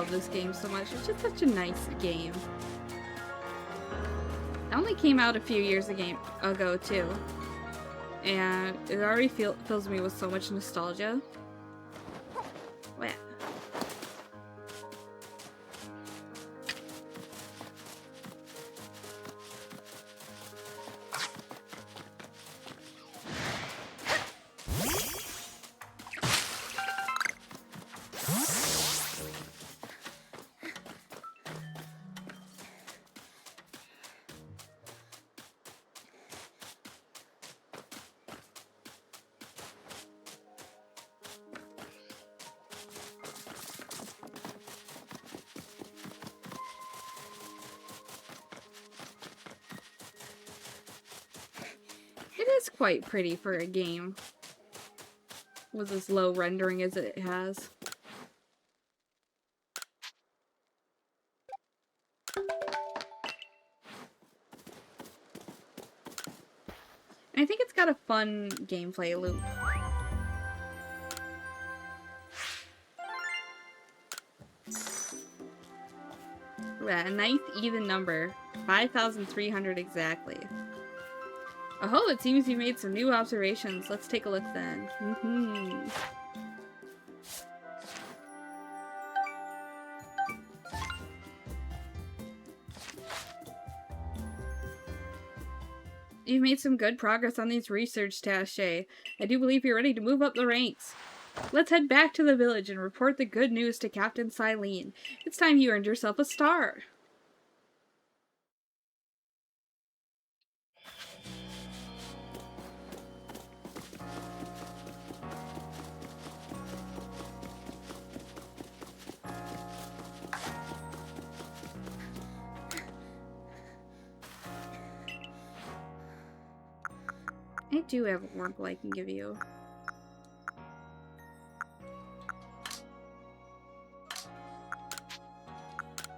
love this game so much. It's just such a nice game. It only came out a few years ago too. And it already fills me with so much nostalgia. What? It is quite pretty for a game with as low rendering as it has. And I think it's got a fun gameplay loop. Yeah, a ninth even number. 5,300 exactly. Oh, it seems you made some new observations. Let's take a look then. You've made some good progress on these research tasks, Shay. I do believe you're ready to move up the ranks. Let's head back to the village and report the good news to Captain Silene. It's time you earned yourself a star. I do have a Wurmple I can give you.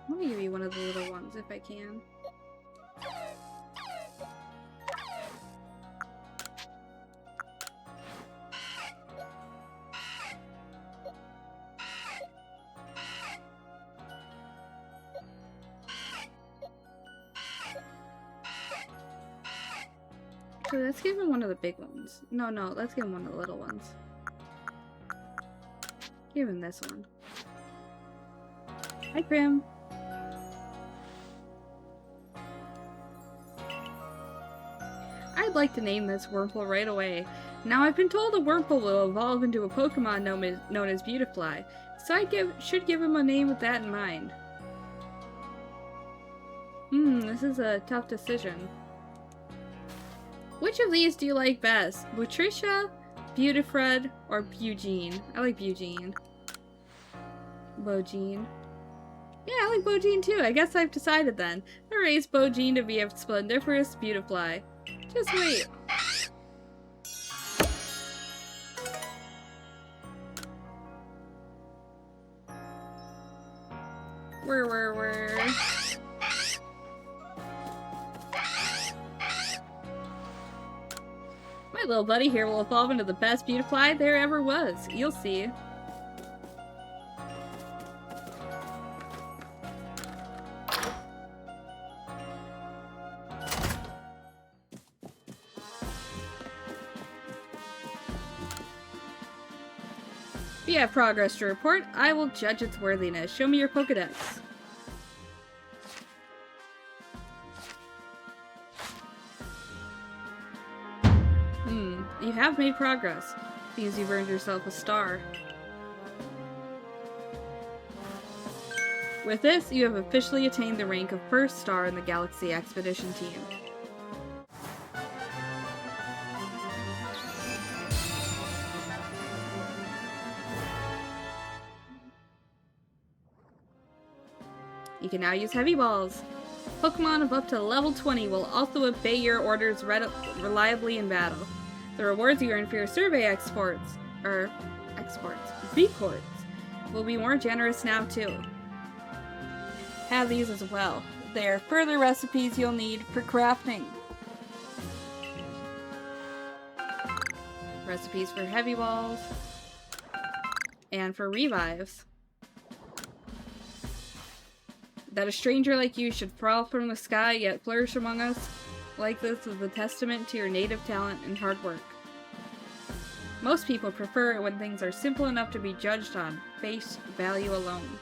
Let me give you one of the little ones if I can. So let's give him one of the big ones. No, let's give him one of the little ones. Give him this one. Hi, Prim. I'd like to name this Wurmple right away. Now I've been told a Wurmple will evolve into a Pokemon known as Beautifly, so I should give him a name with that in mind. This is a tough decision. Which of these do you like best? Butricia, Beautifred, or Bugene? I like Bugene. Bogene. Yeah, I like Bogene too. I guess I've decided then. I raised Bogene to be a splendiferous Beautifly. Just wait. Where? My little buddy here will evolve into the best Beautifly there ever was. You'll see. If you have progress to report, I will judge its worthiness. Show me your Pokedex. You have made progress. Means you've earned yourself a star. With this, you have officially attained the rank of first star in the Galaxy Expedition team. You can now use Heavy Balls. Pokemon of up to level 20 will also obey your orders reliably in battle. The rewards you earn for your survey reports, will be more generous now too. Have these as well. They are further recipes you'll need for crafting. Recipes for Heavy Balls and for revives. That a stranger like you should fall from the sky yet flourish among us like this is a testament to your native talent and hard work. Most people prefer it when things are simple enough to be judged on face value alone.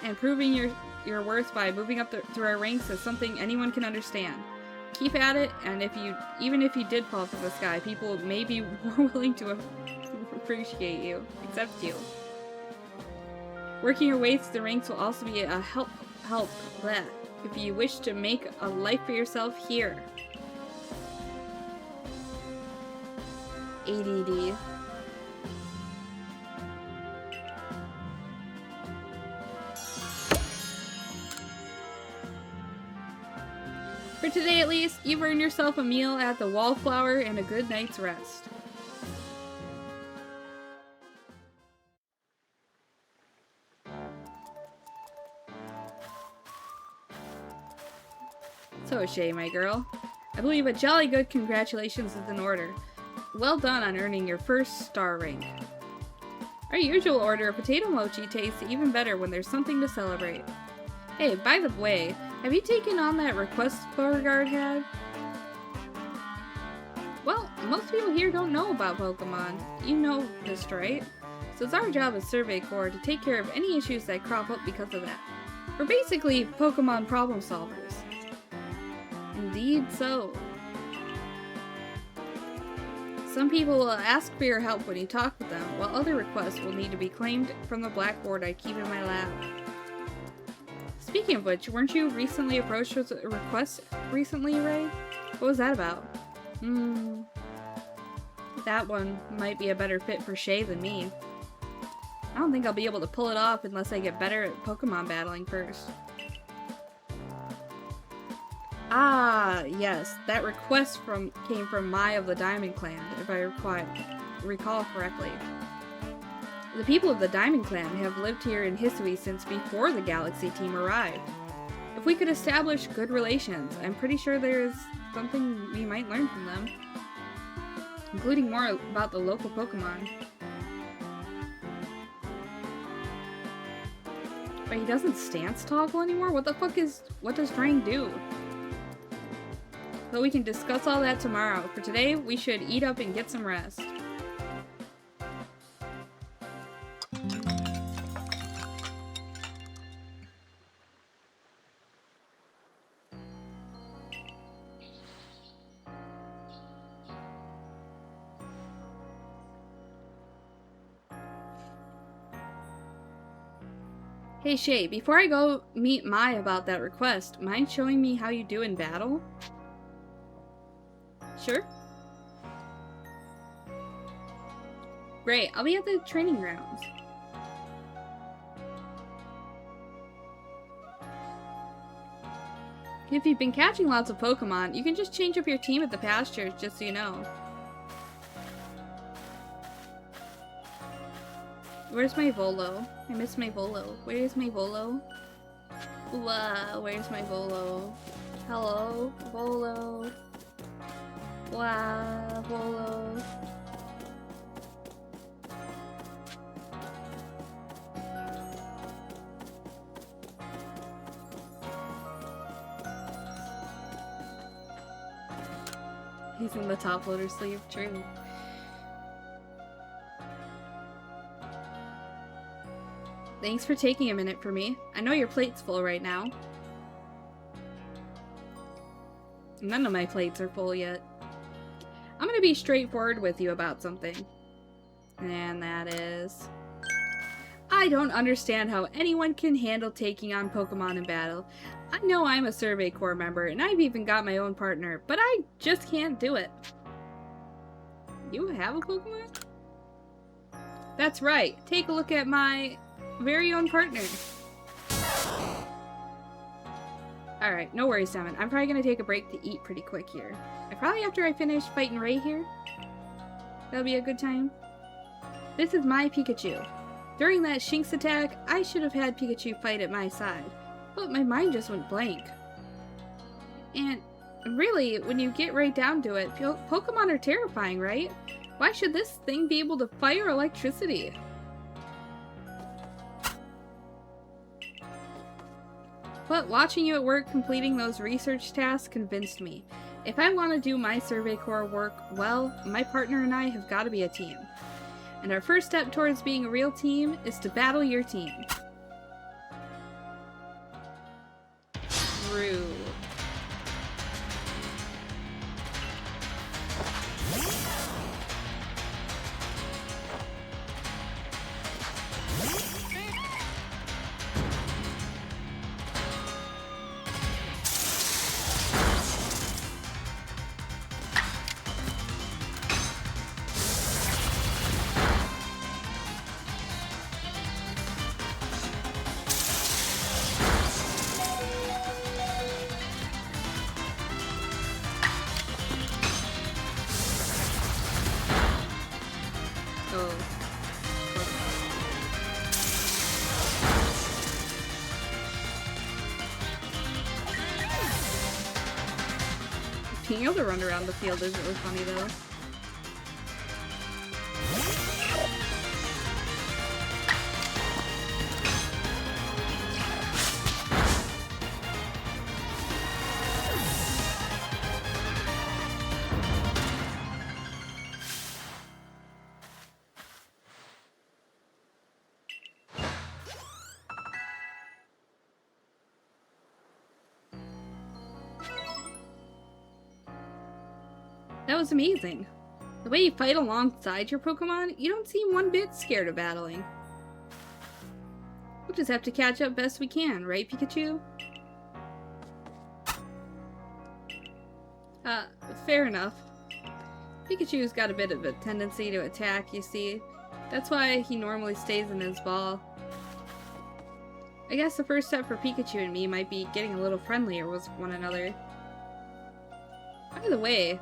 And proving your worth by moving up through our ranks is something anyone can understand. Keep at it, and even if you did fall from the sky, people may be more willing to appreciate you, accept you. Working your way through the ranks will also be a help that if you wish to make a life for yourself here. ADD. For today at least, you've earned yourself a meal at the Wallflower and a good night's rest. So, Shay, my girl, I believe a jolly good congratulations is in order. Well done on earning your first star rank. Our usual order of potato mochi tastes even better when there's something to celebrate. Hey, by the way, have you taken on that request Beauregard had? Well, most people here don't know about Pokemon. You know this, right? So it's our job as Survey Corps to take care of any issues that crop up because of that. We're basically Pokemon problem solvers. Indeed so. Some people will ask for your help when you talk with them, while other requests will need to be claimed from the blackboard I keep in my lab. Speaking of which, weren't you recently approached with a request recently, Ray? What was that about? That one might be a better fit for Shay than me. I don't think I'll be able to pull it off unless I get better at Pokemon battling first. Ah, yes, that request came from Mai of the Diamond Clan, if I recall correctly. The people of the Diamond Clan have lived here in Hisui since before the Galaxy team arrived. If we could establish good relations, I'm pretty sure there is something we might learn from them, including more about the local Pokemon. But he doesn't stance toggle anymore? What does Drang do? But we can discuss all that tomorrow. For today, we should eat up and get some rest. Hey Shay, before I go meet Mai about that request, mind showing me how you do in battle? Sure. Great, I'll be at the training grounds. If you've been catching lots of Pokemon, you can just change up your team at the pastures, just so you know. Where's my Volo? I miss my Volo. Where's my Volo? Wow, where's my Volo? Hello, Volo. Wow, Volo. He's in the top loader sleeve, true. Thanks for taking a minute for me. I know your plate's full right now. None of my plates are full yet. I'm gonna be straightforward with you about something. And that is... I don't understand how anyone can handle taking on Pokemon in battle. I know I'm a Survey Corps member, and I've even got my own partner, but I just can't do it. You have a Pokemon? That's right. Take a look at my very own partner. Alright, no worries, Simon. I'm probably gonna take a break to eat pretty quick here. Probably after I finish fighting Ray here. That'll be a good time. This is my Pikachu. During that Shinx attack, I should have had Pikachu fight at my side, but my mind just went blank. And really, when you get right down to it, Pokemon are terrifying, right? Why should this thing be able to fire electricity? But watching you at work completing those research tasks convinced me. If I want to do my Survey Corps work well, my partner and I have got to be a team. And our first step towards being a real team is to battle your team. Rude. Being able to run around the field is really funny though. That was amazing. The way you fight alongside your Pokemon, you don't seem one bit scared of battling. We'll just have to catch up best we can, right, Pikachu? Fair enough. Pikachu's got a bit of a tendency to attack, you see. That's why he normally stays in his ball. I guess the first step for Pikachu and me might be getting a little friendlier with one another. By the way,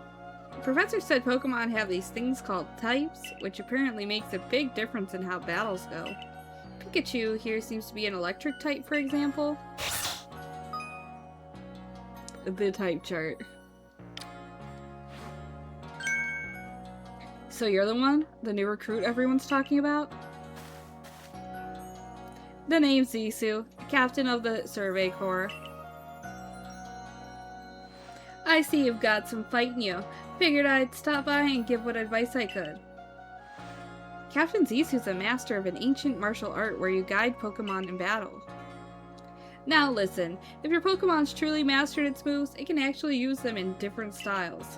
the professor said Pokemon have these things called types, which apparently makes a big difference in how battles go. Pikachu here seems to be an electric type, for example. The type chart. So you're the one? The new recruit everyone's talking about? The name's Zissou, captain of the Survey Corps. I see you've got some fight in you. Figured I'd stop by and give what advice I could. Captain Zissou's a master of an ancient martial art where you guide Pokemon in battle. Now listen, if your Pokemon's truly mastered its moves, it can actually use them in different styles.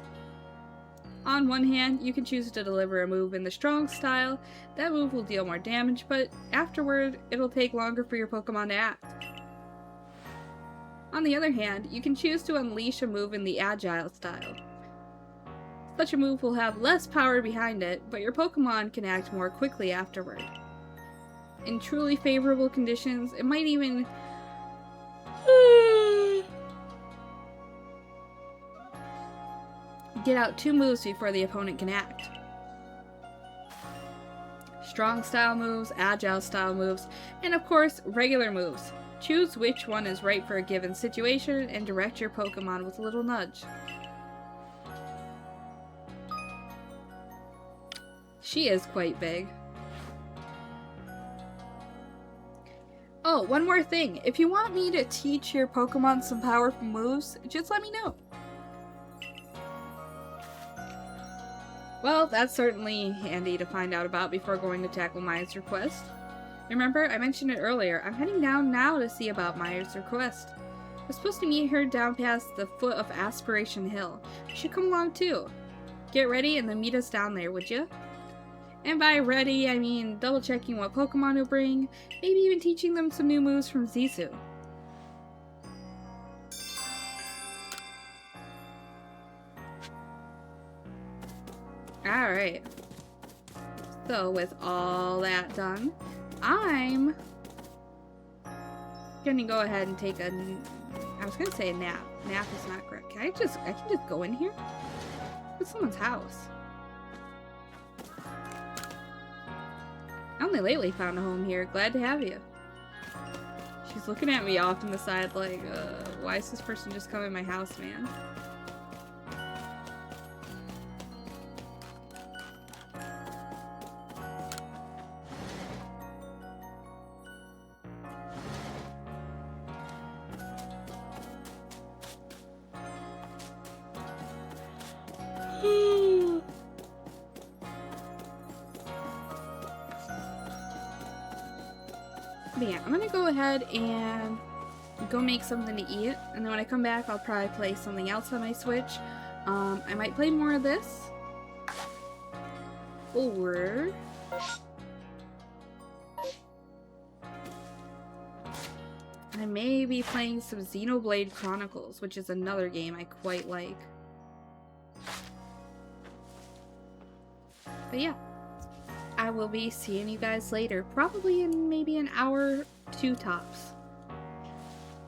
On one hand, you can choose to deliver a move in the strong style. That move will deal more damage, but afterward, it'll take longer for your Pokemon to act. On the other hand, you can choose to unleash a move in the agile style. Such a move will have less power behind it, but your Pokemon can act more quickly afterward. In truly favorable conditions, it might even get out 2 moves before the opponent can act. Strong style moves, agile style moves, and of course, regular moves. Choose which one is right for a given situation and direct your Pokemon with a little nudge. She is quite big. Oh, one more thing. If you want me to teach your Pokemon some powerful moves, just let me know. Well, that's certainly handy to find out about before going to tackle Maya's request. Remember, I mentioned it earlier, I'm heading down now to see about Maya's request. We're supposed to meet her down past the foot of Aspiration Hill. You should come along too. Get ready and then meet us down there, would you? And by ready, I mean double checking what Pokemon you'll bring, maybe even teaching them some new moves from Zissou. Alright. So, with all that done, I'm gonna go ahead and take a... I was gonna say a nap. Nap is not correct. I can just go in here? It's someone's house. I only lately found a home here. Glad to have you. She's looking at me off on the side like, why is this person just coming in my house, man? But yeah, I'm gonna go ahead and go make something to eat, and then when I come back, I'll probably play something else on my Switch. I might play more of this, or I may be playing some Xenoblade Chronicles, which is another game I quite like. But yeah, I will be seeing you guys later, probably in maybe an hour, 2 tops.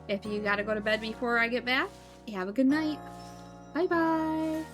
If you gotta go to bed before I get back, have a good night. Bye bye!